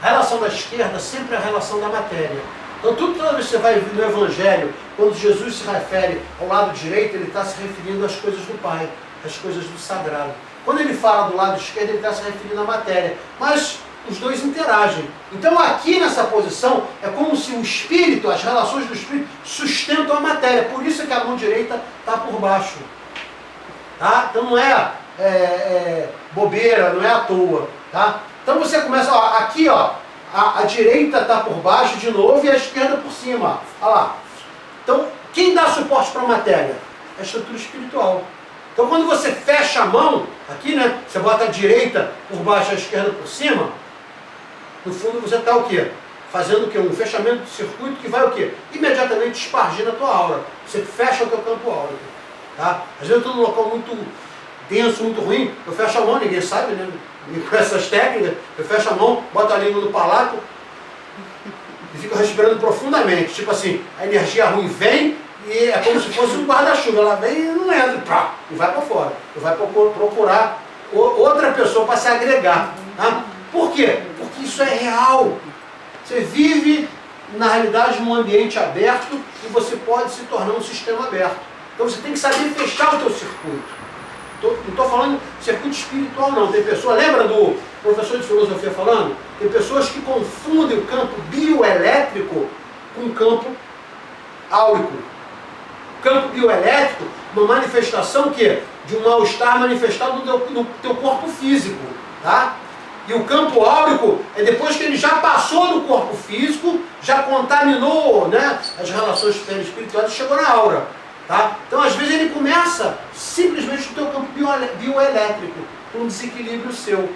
A relação da esquerda sempre é a relação da matéria. Então, toda vez que você vai ver no Evangelho, quando Jesus se refere ao lado direito, ele está se referindo às coisas do Pai, às coisas do sagrado. Quando ele fala do lado esquerdo, ele está se referindo à matéria. Mas os dois interagem. Então, aqui nessa posição, é como se o espírito, as relações do espírito, sustentam a matéria. Por isso é que a mão direita está por baixo. Tá? Então, não é bobeira, não é à toa. Tá? Então, você começa, ó, aqui, ó, a direita está por baixo de novo e a esquerda por cima. Olha lá. Então, quem dá suporte para a matéria? A estrutura espiritual. Então, quando você fecha a mão, aqui, né? Você bota a direita por baixo e a esquerda por cima, no fundo você está o quê? fazendo o quê? Um fechamento do circuito que vai o quê? Imediatamente espargir na tua aura. Você fecha o teu campo áurico. Tá? Às vezes eu estou num local muito denso, muito ruim, eu fecho a mão, ninguém sabe, né? Com essas técnicas, eu fecho a mão, boto a língua no palato e fico respirando profundamente. Tipo assim, a energia ruim vem e é como se fosse um guarda-chuva. Ela vem e não entra, pá, e vai para fora. E vai procurar outra pessoa para se agregar. Tá? Por quê? Porque isso é real. Você vive, na realidade, num ambiente aberto e você pode se tornar um sistema aberto. Então você tem que saber fechar o teu circuito. Não estou falando de circuito espiritual não. Tem pessoa, lembra do professor de filosofia falando? Tem pessoas que confundem o campo bioelétrico com o campo áurico. O campo bioelétrico, uma manifestação que de um mal-estar manifestado no teu corpo físico. Tá? E o campo áurico é depois que ele já passou do corpo físico, já contaminou, né, as relações perispirituais e chegou na aura. Tá? Então, às vezes, ele começa simplesmente no teu campo bioelétrico, com um desequilíbrio seu.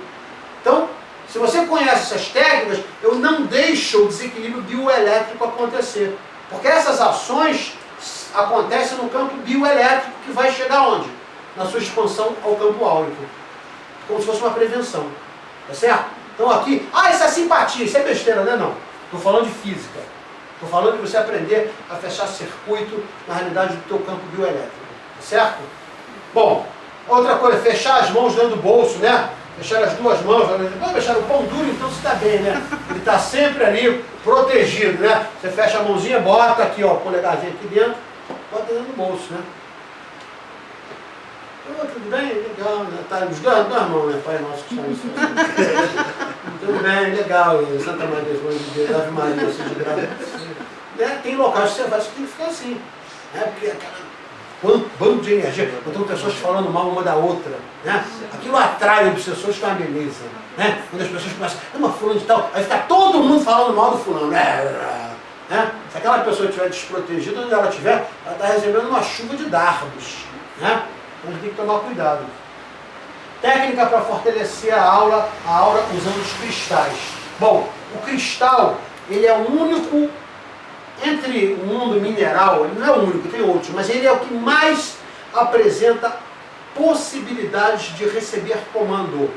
Então, se você conhece essas técnicas, eu não deixo o desequilíbrio bioelétrico acontecer. Porque essas ações acontecem no campo bioelétrico que vai chegar onde? Na sua expansão ao campo áurico. Como se fosse uma prevenção. Tá certo? Então aqui, isso é simpatia, isso é besteira, né? Não. Estou falando de física. Estou falando de você aprender a fechar circuito na realidade do teu campo bioelétrico. Certo? Bom, outra coisa, fechar as mãos dentro do bolso, né? Fechar as duas mãos. Não deixar o pão duro, então você está bem, né? Ele está sempre ali protegido, né? Você fecha a mãozinha, bota aqui, ó, o polegarzinho aqui dentro, bota dentro do bolso, né? Tudo bem? Legal, né? Tá, os duas mãos, né? Pai nosso que está no céu. Tudo bem, legal. Santa Maria, Mãe de Deus, Ave Maria, seja grave. Né? Tem locais que você vai, você tem que ficar assim. Né? Porque aquela bando de energia, então pessoas falando mal uma da outra. Né? Aquilo atrai obsessores com a beleza. Né? Quando as pessoas começam, mas fulano de tal, aí fica todo mundo falando mal do fulano. Né? Se aquela pessoa estiver desprotegida, onde ela estiver, ela está recebendo uma chuva de dardos. Né? Então a gente tem que tomar cuidado. Técnica para fortalecer a aura usando os cristais. Bom, o cristal, ele é o único, entre o mundo mineral, ele não é o único, tem outros, mas ele é o que mais apresenta possibilidades de receber comando.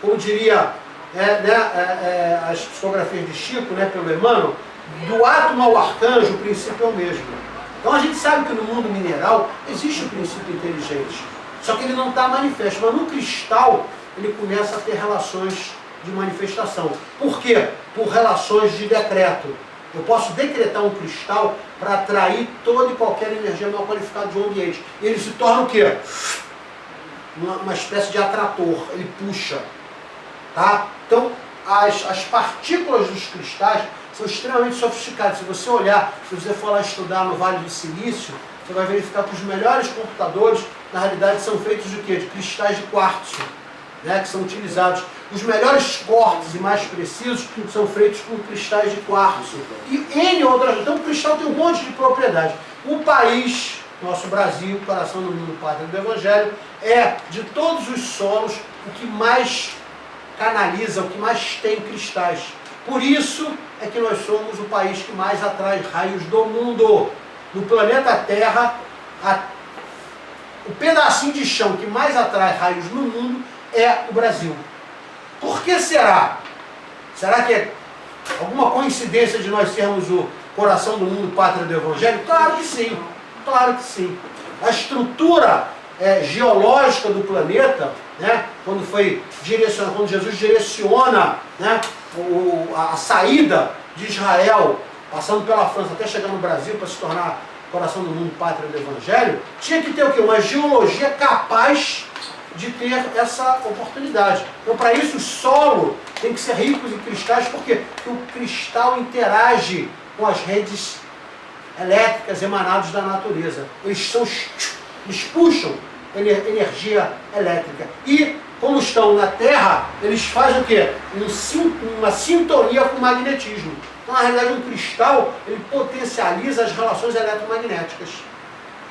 Como diria as psicografias de Chico, né, pelo Emmanuel, do átomo ao arcanjo, o princípio é o mesmo. Então a gente sabe que no mundo mineral existe o princípio inteligente, só que ele não está manifesto, mas no cristal ele começa a ter relações de manifestação. Por quê? Por relações de decreto. Eu posso decretar um cristal para atrair toda e qualquer energia mal qualificada de um ambiente. E ele se torna o quê? Uma espécie de atrator, ele puxa. Tá? Então, as partículas dos cristais são extremamente sofisticadas. Se você olhar, se você for lá estudar no Vale do Silício, você vai verificar que os melhores computadores, na realidade, são feitos de quê? De cristais de quartzo, né, que são utilizados. Os melhores cortes e mais precisos são feitos com cristais de quartzo. E N outras. Então o cristal tem um monte de propriedades. O país, nosso Brasil, coração do mundo, pátria do Evangelho, é, de todos os solos, o que mais canaliza, o que mais tem cristais. Por isso é que nós somos o país que mais atrai raios do mundo. No planeta Terra, o pedacinho de chão que mais atrai raios no mundo é o Brasil. Por que será? Será que é alguma coincidência de nós sermos o coração do mundo, pátria do Evangelho? Claro que sim, claro que sim. A estrutura geológica do planeta, né, quando Jesus direciona, né, a saída de Israel, passando pela França até chegar no Brasil para se tornar coração do mundo, pátria do Evangelho, tinha que ter o quê? Uma geologia capaz de ter essa oportunidade. Então, para isso, o solo tem que ser rico em cristais, porque o cristal interage com as redes elétricas emanadas da natureza. Eles puxam energia elétrica. E, como estão na Terra, eles fazem o quê? Uma sintonia com o magnetismo. Então, na realidade, um cristal, ele potencializa as relações eletromagnéticas.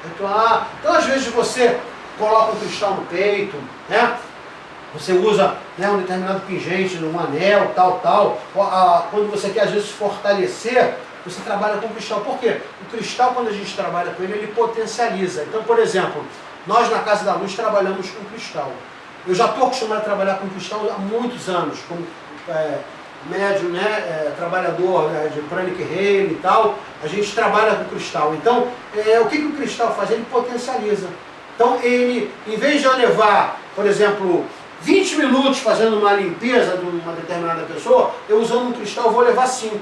Então, às vezes, você coloca um cristal no peito, né? Você usa, né, um determinado pingente, um anel, tal. Quando você quer, às vezes, fortalecer, você trabalha com cristal. Por quê? O cristal, quando a gente trabalha com ele, ele potencializa. Então, por exemplo, nós na Casa da Luz trabalhamos com cristal. Eu já estou acostumado a trabalhar com cristal há muitos anos, como médium, né, trabalhador, né, de Pranic Healing e tal. A gente trabalha com cristal. Então, o que o cristal faz? Ele potencializa. Então, ele, em vez de eu levar, por exemplo, 20 minutos fazendo uma limpeza de uma determinada pessoa, eu usando um cristal eu vou levar 5.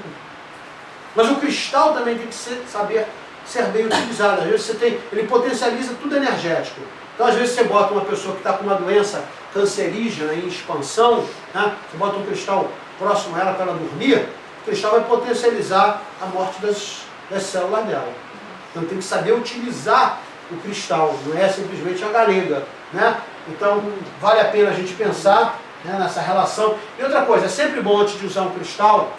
Mas o cristal também tem que saber ser bem utilizado. Às vezes ele potencializa tudo energético. Então às vezes você bota uma pessoa que está com uma doença cancerígena em expansão, né? Você bota um cristal próximo a ela para ela dormir, o cristal vai potencializar a morte das células dela. Então tem que saber utilizar o cristal, não é simplesmente a galega, né? Então vale a pena a gente pensar, né, nessa relação. E outra coisa, é sempre bom antes de usar um cristal,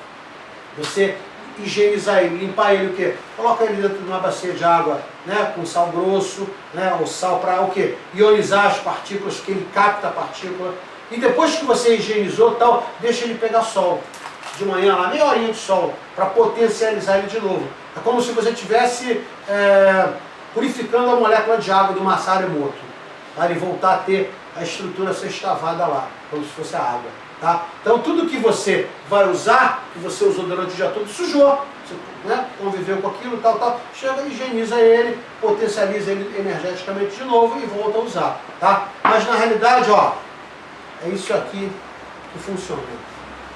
você higienizar ele, limpar ele o quê? Coloca ele dentro de uma bacia de água, né, com sal grosso, né, ou sal para o quê? Ionizar as partículas, que ele capta a partícula. E depois que você higienizou tal, deixa ele pegar sol. De manhã lá, meia horinha de sol, para potencializar ele de novo. É como se você estivesse purificando a molécula de água do Masaru Emoto, para ele voltar a ter a estrutura sextavada lá, como se fosse a água. Tá? Então tudo que você vai usar, que você usou durante o dia todo, sujou. Você, né, conviveu com aquilo, tal, chega, higieniza ele, potencializa ele energeticamente de novo e volta a usar. Tá? Mas na realidade, ó, é isso aqui que funciona.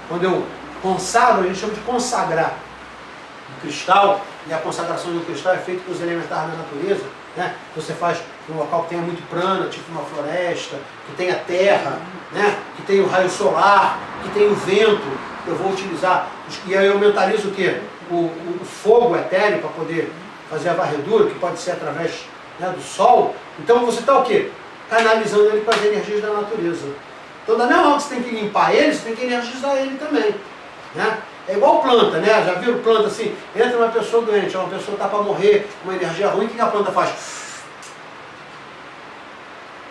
Quando eu consagro, a gente chama de consagrar o cristal, e a consagração do cristal é feita com os elementares da natureza, né? Você faz num local que tenha muito prana, tipo uma floresta, que tenha terra, né? Que tenha o raio solar, que tenha o vento. Eu vou utilizar, e aí eu mentalizo o quê? O fogo etéreo para poder fazer a varredura, que pode ser através, né, do sol. Então você está o quê? Canalizando ele para as energias da natureza. Então da mesma hora que você tem que limpar ele, você tem que energizar ele também, né? É igual planta, né? Já viram planta assim? Entra uma pessoa doente, uma pessoa está para morrer, uma energia ruim, o que a planta faz?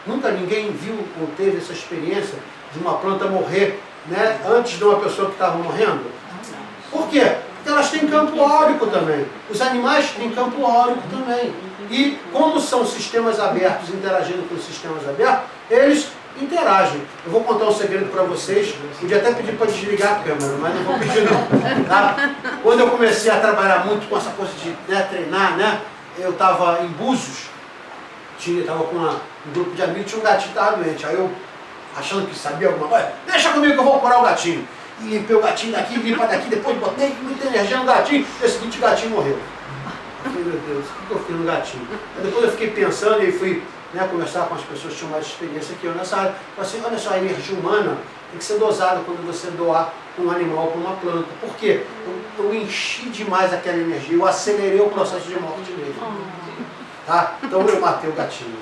Nunca ninguém viu ou teve essa experiência de uma planta morrer, né, antes de uma pessoa que estava morrendo? Por quê? Porque elas têm campo áurico também. Os animais têm campo áurico também. E como são sistemas abertos, interagindo com os sistemas abertos, eles interagem. Eu vou contar um segredo para vocês. Podia até pedir para desligar a câmera, mas não vou pedir não. Tá? Quando eu comecei a trabalhar muito com essa coisa de, né, treinar, né, eu estava em Búzios, estava com um grupo de amigos, tinha um gatinho que estava doente. Aí eu, achando que sabia alguma coisa, deixa comigo que eu vou curar o gatinho. E limpei o gatinho daqui, limpa daqui, depois botei muita energia no gatinho, e no seguinte o gatinho morreu. Eu falei, meu Deus, o que eu fiz no gatinho? Aí depois eu fiquei pensando e fui, né, conversar com as pessoas que tinham mais experiência que eu nessa área. Falei assim, olha só, a energia humana tem que ser dosada quando você doar um animal para uma planta. Por quê? Eu enchi demais aquela energia, eu acelerei o processo de morte dele. Tá? Então eu matei o gatinho.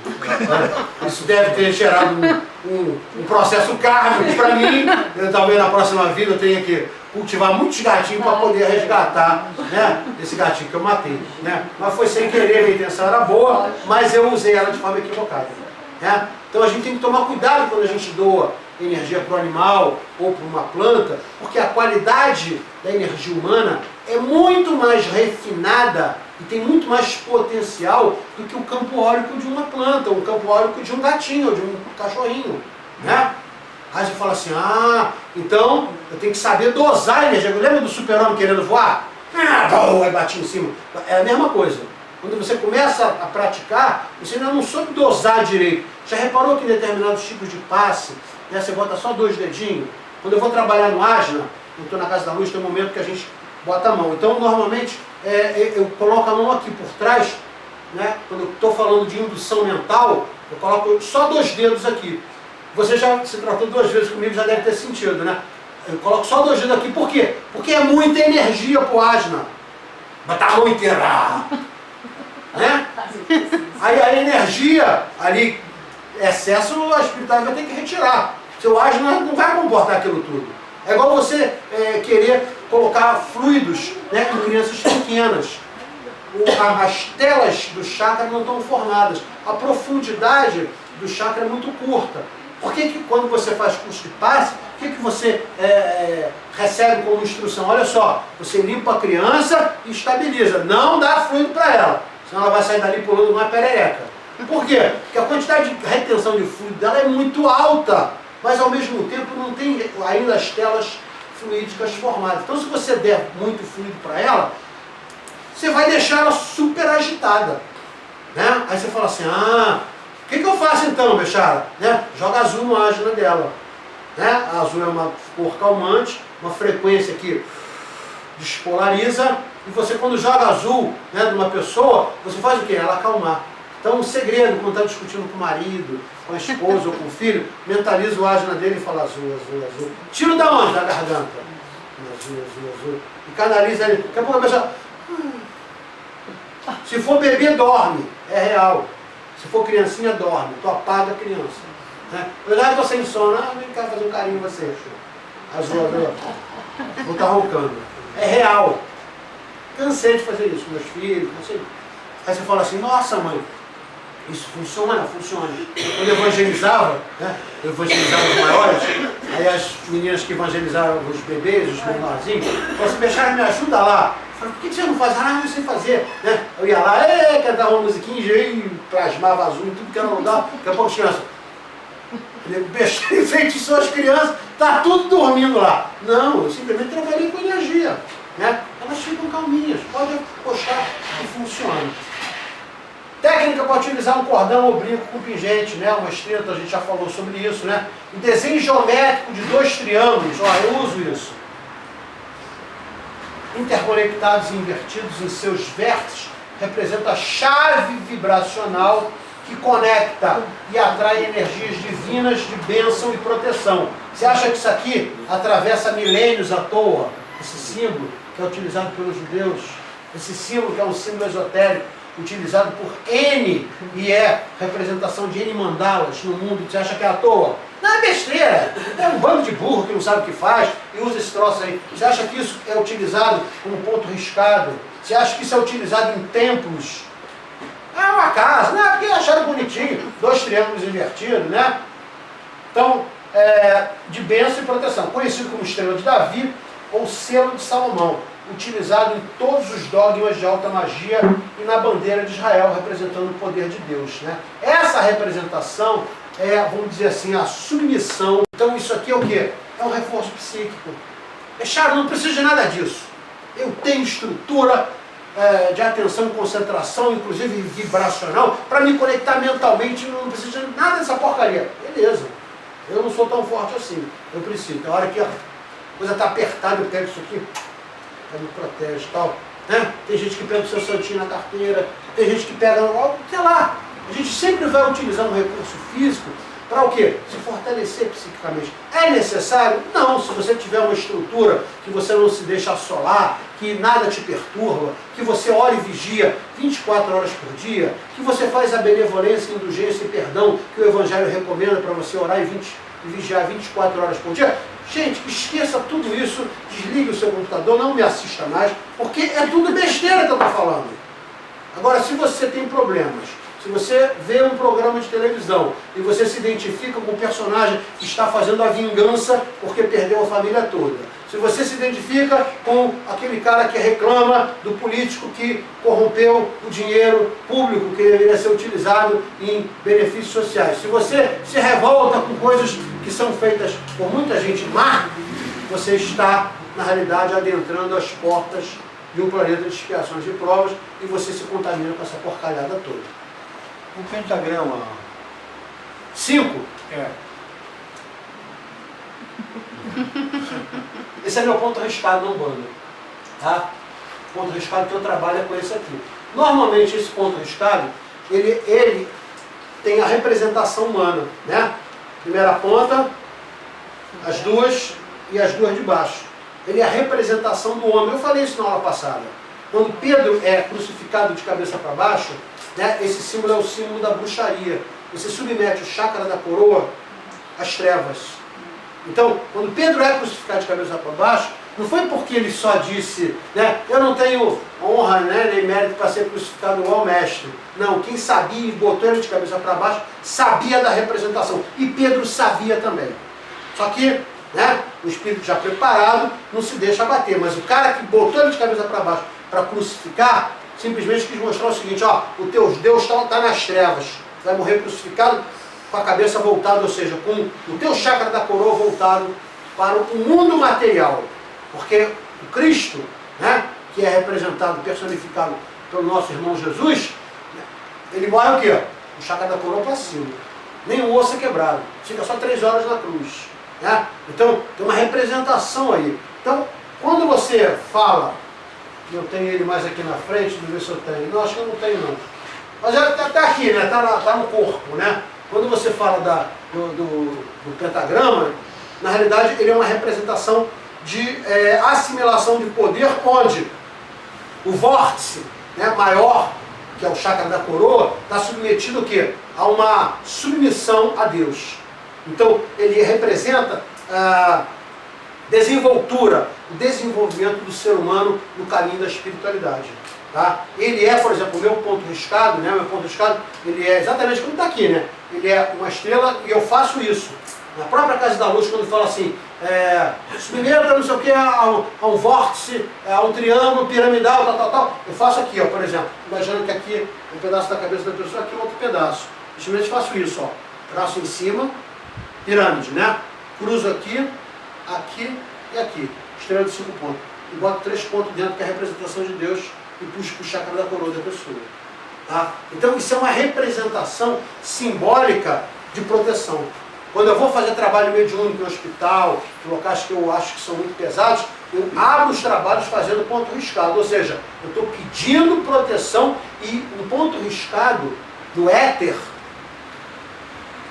Isso deve ter gerado um processo kármico para mim. Talvez na próxima vida eu tenha que cultivar muitos gatinhos para poder resgatar, né, esse gatinho que eu matei. Né? Mas foi sem querer, a intenção era boa, mas eu usei ela de forma equivocada. Né? Então a gente tem que tomar cuidado quando a gente doa energia para o animal ou para uma planta, porque a qualidade da energia humana é muito mais refinada e tem muito mais potencial do que o campo áurico de uma planta, ou o campo áurico de um gatinho, ou de um cachorrinho, né? Aí você fala assim, então eu tenho que saber dosar a energia. Lembra do super-homem querendo voar? Aí bate em cima. É a mesma coisa. Quando você começa a praticar, você ainda não soube dosar direito. Já reparou que em determinados tipos de passe, né, você bota só 2 dedinhos? Quando eu vou trabalhar no asana, eu estou na Casa da Luz, tem um momento que a gente bota a mão. Então, normalmente, eu coloco a mão aqui por trás, né? Quando eu estou falando de indução mental, eu coloco só 2 dedos aqui. Você já se tratou 2 vezes comigo, já deve ter sentido, né? Eu coloco só 2 dedos aqui, por quê? Porque é muita energia pro asana. Botar a mão inteira. Né? Aí a energia ali, excesso, a espiritualidade vai ter que retirar. Seu asana não vai comportar aquilo tudo. É igual você querer colocar fluidos, né, em crianças pequenas. As telas do chakra não estão formadas. A profundidade do chakra é muito curta. Por que quando você faz curso de passe, o que você recebe como instrução? Olha só, você limpa a criança e estabiliza, não dá fluido para ela, senão ela vai sair dali pulando uma perereca. Por quê? Porque a quantidade de retenção de fluido dela é muito alta, mas ao mesmo tempo não tem ainda as telas fluídicas formadas. Então se você der muito fluido para ela, você vai deixar ela super agitada. Né? Aí você fala assim, o que eu faço então, Bechara? Né? Joga azul no ágina dela. Né? A azul é uma cor calmante, uma frequência que despolariza, e você quando joga azul, né, numa pessoa, você faz o quê? Ela acalmar. Então o segredo, quando está discutindo com o marido, com a esposa ou com o filho, mentaliza o ágina dele e fala azul, azul, azul. Tiro da onde? Da garganta. Azul, azul, azul. E canaliza ele. Daqui a pouco a pessoa... Se for bebê, dorme. É real. Se for criancinha, dorme. Tu apaga a criança. Né? Eu estou sem sono. Vem cá fazer um carinho em você. Azul, azul. Vou estar roncando. É real. Cansei de fazer isso com meus filhos. Cansei. Aí você fala assim, nossa mãe, isso funciona, funciona. Quando eu evangelizava, né? Eu evangelizava os maiores, aí as meninas que evangelizavam os bebês, os menorzinhos, falavam assim, Bechara, me ajuda lá. Eu falei, por que você não faz? Ah, eu sei fazer. Né? Eu ia lá, cantava uma musiquinha e plasmava azul em tudo que era lugar. Daqui a pouco as crianças. Bechara enfeitiçou as crianças, tá tudo dormindo lá. Não, eu simplesmente trabalhei com energia. Né? Elas ficam calminhas, pode puxar e funciona. Técnica para utilizar um cordão oblíquo com pingente, né? Uma estreta, a gente já falou sobre isso, né? Um desenho geométrico de 2 triângulos, ó, eu uso isso. Interconectados e invertidos em seus vértices, representa a chave vibracional que conecta e atrai energias divinas de bênção e proteção. Você acha que isso aqui atravessa milênios à toa? Esse símbolo que é utilizado pelos judeus, esse símbolo que é um símbolo esotérico, utilizado por N, e é representação de N mandalas no mundo, você acha que é à toa? Não, é besteira, é um bando de burro que não sabe o que faz e usa esse troço aí. Você acha que isso é utilizado como ponto riscado? Você acha que isso é utilizado em templos? É uma casa, não é porque acharam bonitinho, 2 triângulos invertidos, né? Então, de bênção e proteção, conhecido como estrela de Davi ou selo de Salomão, utilizado em todos os dogmas de alta magia e na bandeira de Israel, representando o poder de Deus. Né? Essa representação é, vamos dizer assim, a submissão. Então isso aqui é o quê? É um reforço psíquico. Bechara, não preciso de nada disso. Eu tenho estrutura de atenção e concentração, inclusive vibracional, para me conectar mentalmente, não preciso de nada dessa porcaria. Beleza, eu não sou tão forte assim. Eu preciso. Tem hora que a coisa está apertada, eu pego isso aqui, me protege e tal. Né? Tem gente que pega o seu santinho na carteira, tem gente que pega, sei lá. A gente sempre vai utilizando o recurso físico para o quê? Se fortalecer psiquicamente. É necessário? Não, se você tiver uma estrutura que você não se deixa assolar, que nada te perturba, que você ora e vigia 24 horas por dia, que você faz a benevolência, indulgência e perdão que o Evangelho recomenda para você orar e vigiar 24 horas por dia. Gente, esqueça tudo isso, desligue o seu computador, não me assista mais, porque é tudo besteira que eu estou falando. Agora, se você tem problemas, se você vê um programa de televisão e você se identifica com o personagem que está fazendo a vingança porque perdeu a família toda, se você se identifica com aquele cara que reclama do político que corrompeu o dinheiro público que deveria ser utilizado em benefícios sociais, se você se revolta com coisas que são feitas por muita gente má, você está, na realidade, adentrando as portas de um planeta de expiações e provas e você se contamina com essa porcalhada toda. O pentagrama. 5. Esse é meu ponto arriscado na Umbanda. Tá? O ponto arriscado que eu trabalho é com esse aqui. Normalmente esse ponto arriscado, ele tem a representação humana. Né? Primeira ponta, as duas e as duas de baixo. Ele é a representação do homem. Eu falei isso na aula passada. Quando Pedro é crucificado de cabeça para baixo, né, esse símbolo é o símbolo da bruxaria. Você submete o chakra da coroa às trevas. Então, quando Pedro é crucificado de cabeça para baixo, Não foi porque ele só disse, né, eu não tenho honra, né, nem mérito para ser crucificado igual ao mestre. Não, quem sabia e botou ele de cabeça para baixo, sabia da representação. E Pedro sabia também. Só que, né, o espírito já preparado não se deixa abater. Mas o cara que botou ele de cabeça para baixo para crucificar, simplesmente quis mostrar o seguinte, ó, o teu Deus está nas trevas. Vai morrer crucificado com a cabeça voltada, ou seja, com o teu chakra da coroa voltado para o mundo material. Porque o Cristo, né, que é representado, personificado pelo nosso irmão Jesus, ele morre o quê? O chakra da coroa para cima. Nem o osso é quebrado. Fica só 3 horas na cruz. Né? Então, tem uma representação aí. Então, quando você fala, eu tenho ele mais aqui na frente, deixa eu ver se eu tenho. Não, acho que eu não tenho não. Mas está aqui, né? Tá no corpo, né? Quando você fala do pentagrama, na realidade ele é uma representação de assimilação de poder, onde o vórtice, né, maior, que é o chakra da coroa, está submetido o quê? A uma submissão a Deus. Então ele representa a desenvoltura, o desenvolvimento do ser humano no caminho da espiritualidade. Tá? Ele é, por exemplo, o meu ponto riscado, né? O meu ponto riscado, ele é exatamente como está aqui, né? Ele é uma estrela e eu faço isso. Na própria Casa da Luz, quando fala assim, submeta não sei o que a um vórtice, a um triângulo piramidal, tal, eu faço aqui, ó, por exemplo, imaginando que aqui um pedaço da cabeça da pessoa, aqui outro pedaço. Eu simplesmente faço isso, ó, braço em cima, pirâmide, né? Cruzo aqui, aqui e aqui, estrela de 5 pontos. E boto 3 pontos dentro, que é a representação de Deus, e puxo para o chakra da coroa da pessoa. Tá? Então isso é uma representação simbólica de proteção. Quando eu vou fazer trabalho mediúnico em hospital, em locais que eu acho que são muito pesados, eu abro os trabalhos fazendo ponto riscado. Ou seja, eu estou pedindo proteção e um ponto riscado do éter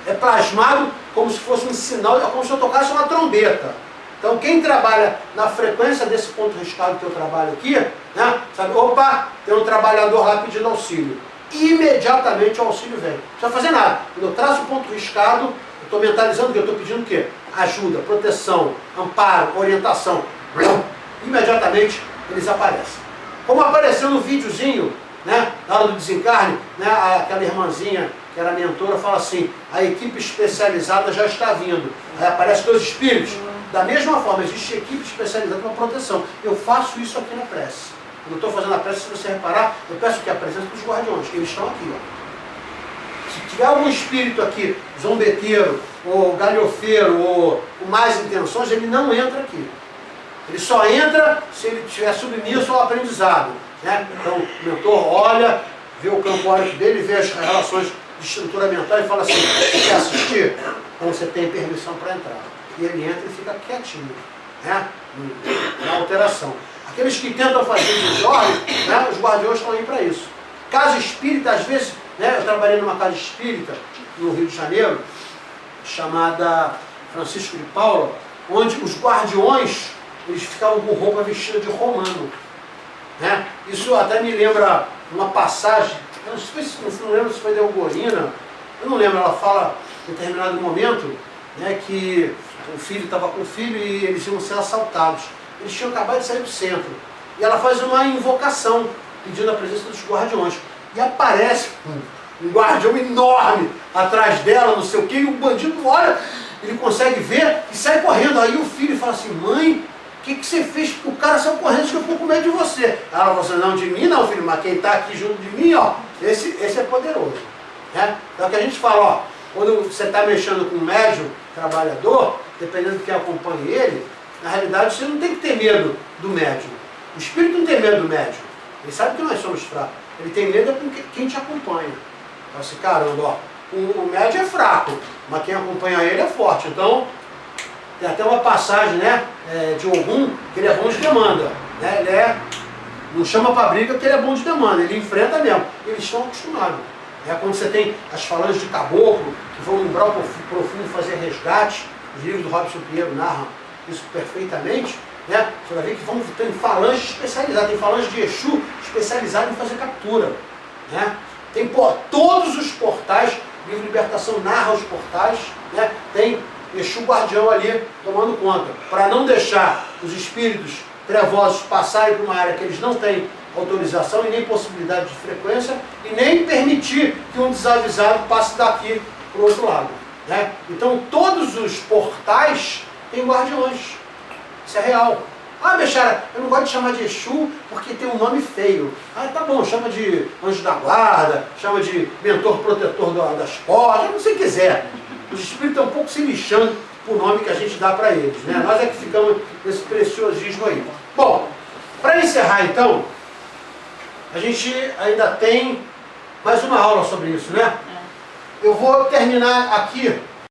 é plasmado como se fosse um sinal, como se eu tocasse uma trombeta. Então quem trabalha na frequência desse ponto riscado que eu trabalho aqui, né, sabe, opa, tem um trabalhador lá pedindo auxílio. Imediatamente o auxílio vem. Não precisa fazer nada. Quando eu traço o ponto riscado, eu estou mentalizando que eu estou pedindo o quê? Ajuda, proteção, amparo, orientação. Imediatamente eles aparecem. Como apareceu no videozinho, né, na hora do desencarne, né, aquela irmãzinha que era mentora fala assim, a equipe especializada já está vindo. Aí aparecem 2 espíritos. Da mesma forma, existe equipe especializada para proteção. Eu faço isso aqui na prece. Quando eu estou fazendo a prece, se você reparar, eu peço que a presença dos guardiões, eles estão aqui, ó. Se tiver algum espírito aqui, zombeteiro, ou galhofeiro, ou com más intenções, ele não entra aqui. Ele só entra se ele estiver submisso ao aprendizado. Né? Então, o mentor olha, vê o campo áurico dele, vê as relações de estrutura mental e fala assim, você quer assistir? Então você tem permissão para entrar. E ele entra e fica quietinho, né? Na alteração. Aqueles que tentam fazer desordem, né? Os guardiões estão aí para isso. Casa espírita, às vezes, né? Eu trabalhei numa casa espírita no Rio de Janeiro, chamada Francisco de Paula, onde os guardiões, eles ficavam com roupa vestida de romano. Né? Isso até me lembra uma passagem, eu não lembro se foi de Algorina, eu não lembro, ela fala em determinado momento, né, que o filho estava com o filho e eles iam ser assaltados. Eles tinham acabado de sair do centro. E ela faz uma invocação, pedindo a presença dos guardiões. E aparece um guardião enorme atrás dela, não sei o quê, e o bandido olha, ele consegue ver e sai correndo. Aí o filho fala assim, mãe, o que você fez? Porque o cara saiu correndo, que eu fico com medo de você. Ela falou assim, não, de mim não, filho, mas quem está aqui junto de mim, ó, esse é poderoso. Né? Então o que a gente fala, ó, quando você está mexendo com um médium, trabalhador, dependendo de quem acompanha ele, na realidade você não tem que ter medo do médium. O espírito não tem medo do médium. Ele sabe que nós somos fracos. Ele tem medo de quem te acompanha. Fala assim, caramba, ó, o médium é fraco, mas quem acompanha ele é forte. Então, tem até uma passagem, né, de Ogum, que ele é bom de demanda. Né? Ele não chama para briga porque ele é bom de demanda, ele enfrenta mesmo. Eles estão acostumados. Quando você tem as falanges de caboclo, que vão no umbral profundo fazer resgate, os livros do Robson Pinheiro narram isso perfeitamente, né? Você vai ver que tem falange especializada, tem falange de Exu especializada em fazer captura. Né? Tem todos os portais, o livro Libertação narra os portais, né? Tem Exu guardião ali tomando conta, para não deixar os espíritos trevosos passarem para uma área que eles não têm autorização e nem possibilidade de frequência, e nem permitir que um desavisado passe daqui para o outro lado, né? Então todos os portais têm guardiões. Isso é real. Ah, Bechara, eu não gosto de chamar de Exu porque tem um nome feio. Ah, tá bom, chama de anjo da guarda, chama de mentor protetor das portas, como você quiser. Os espíritos estão um pouco se lixando por nome que a gente dá para eles, né? Nós é que ficamos nesse preciosismo aí. Bom, para encerrar então, a gente ainda tem mais uma aula sobre isso, né? Eu vou terminar aqui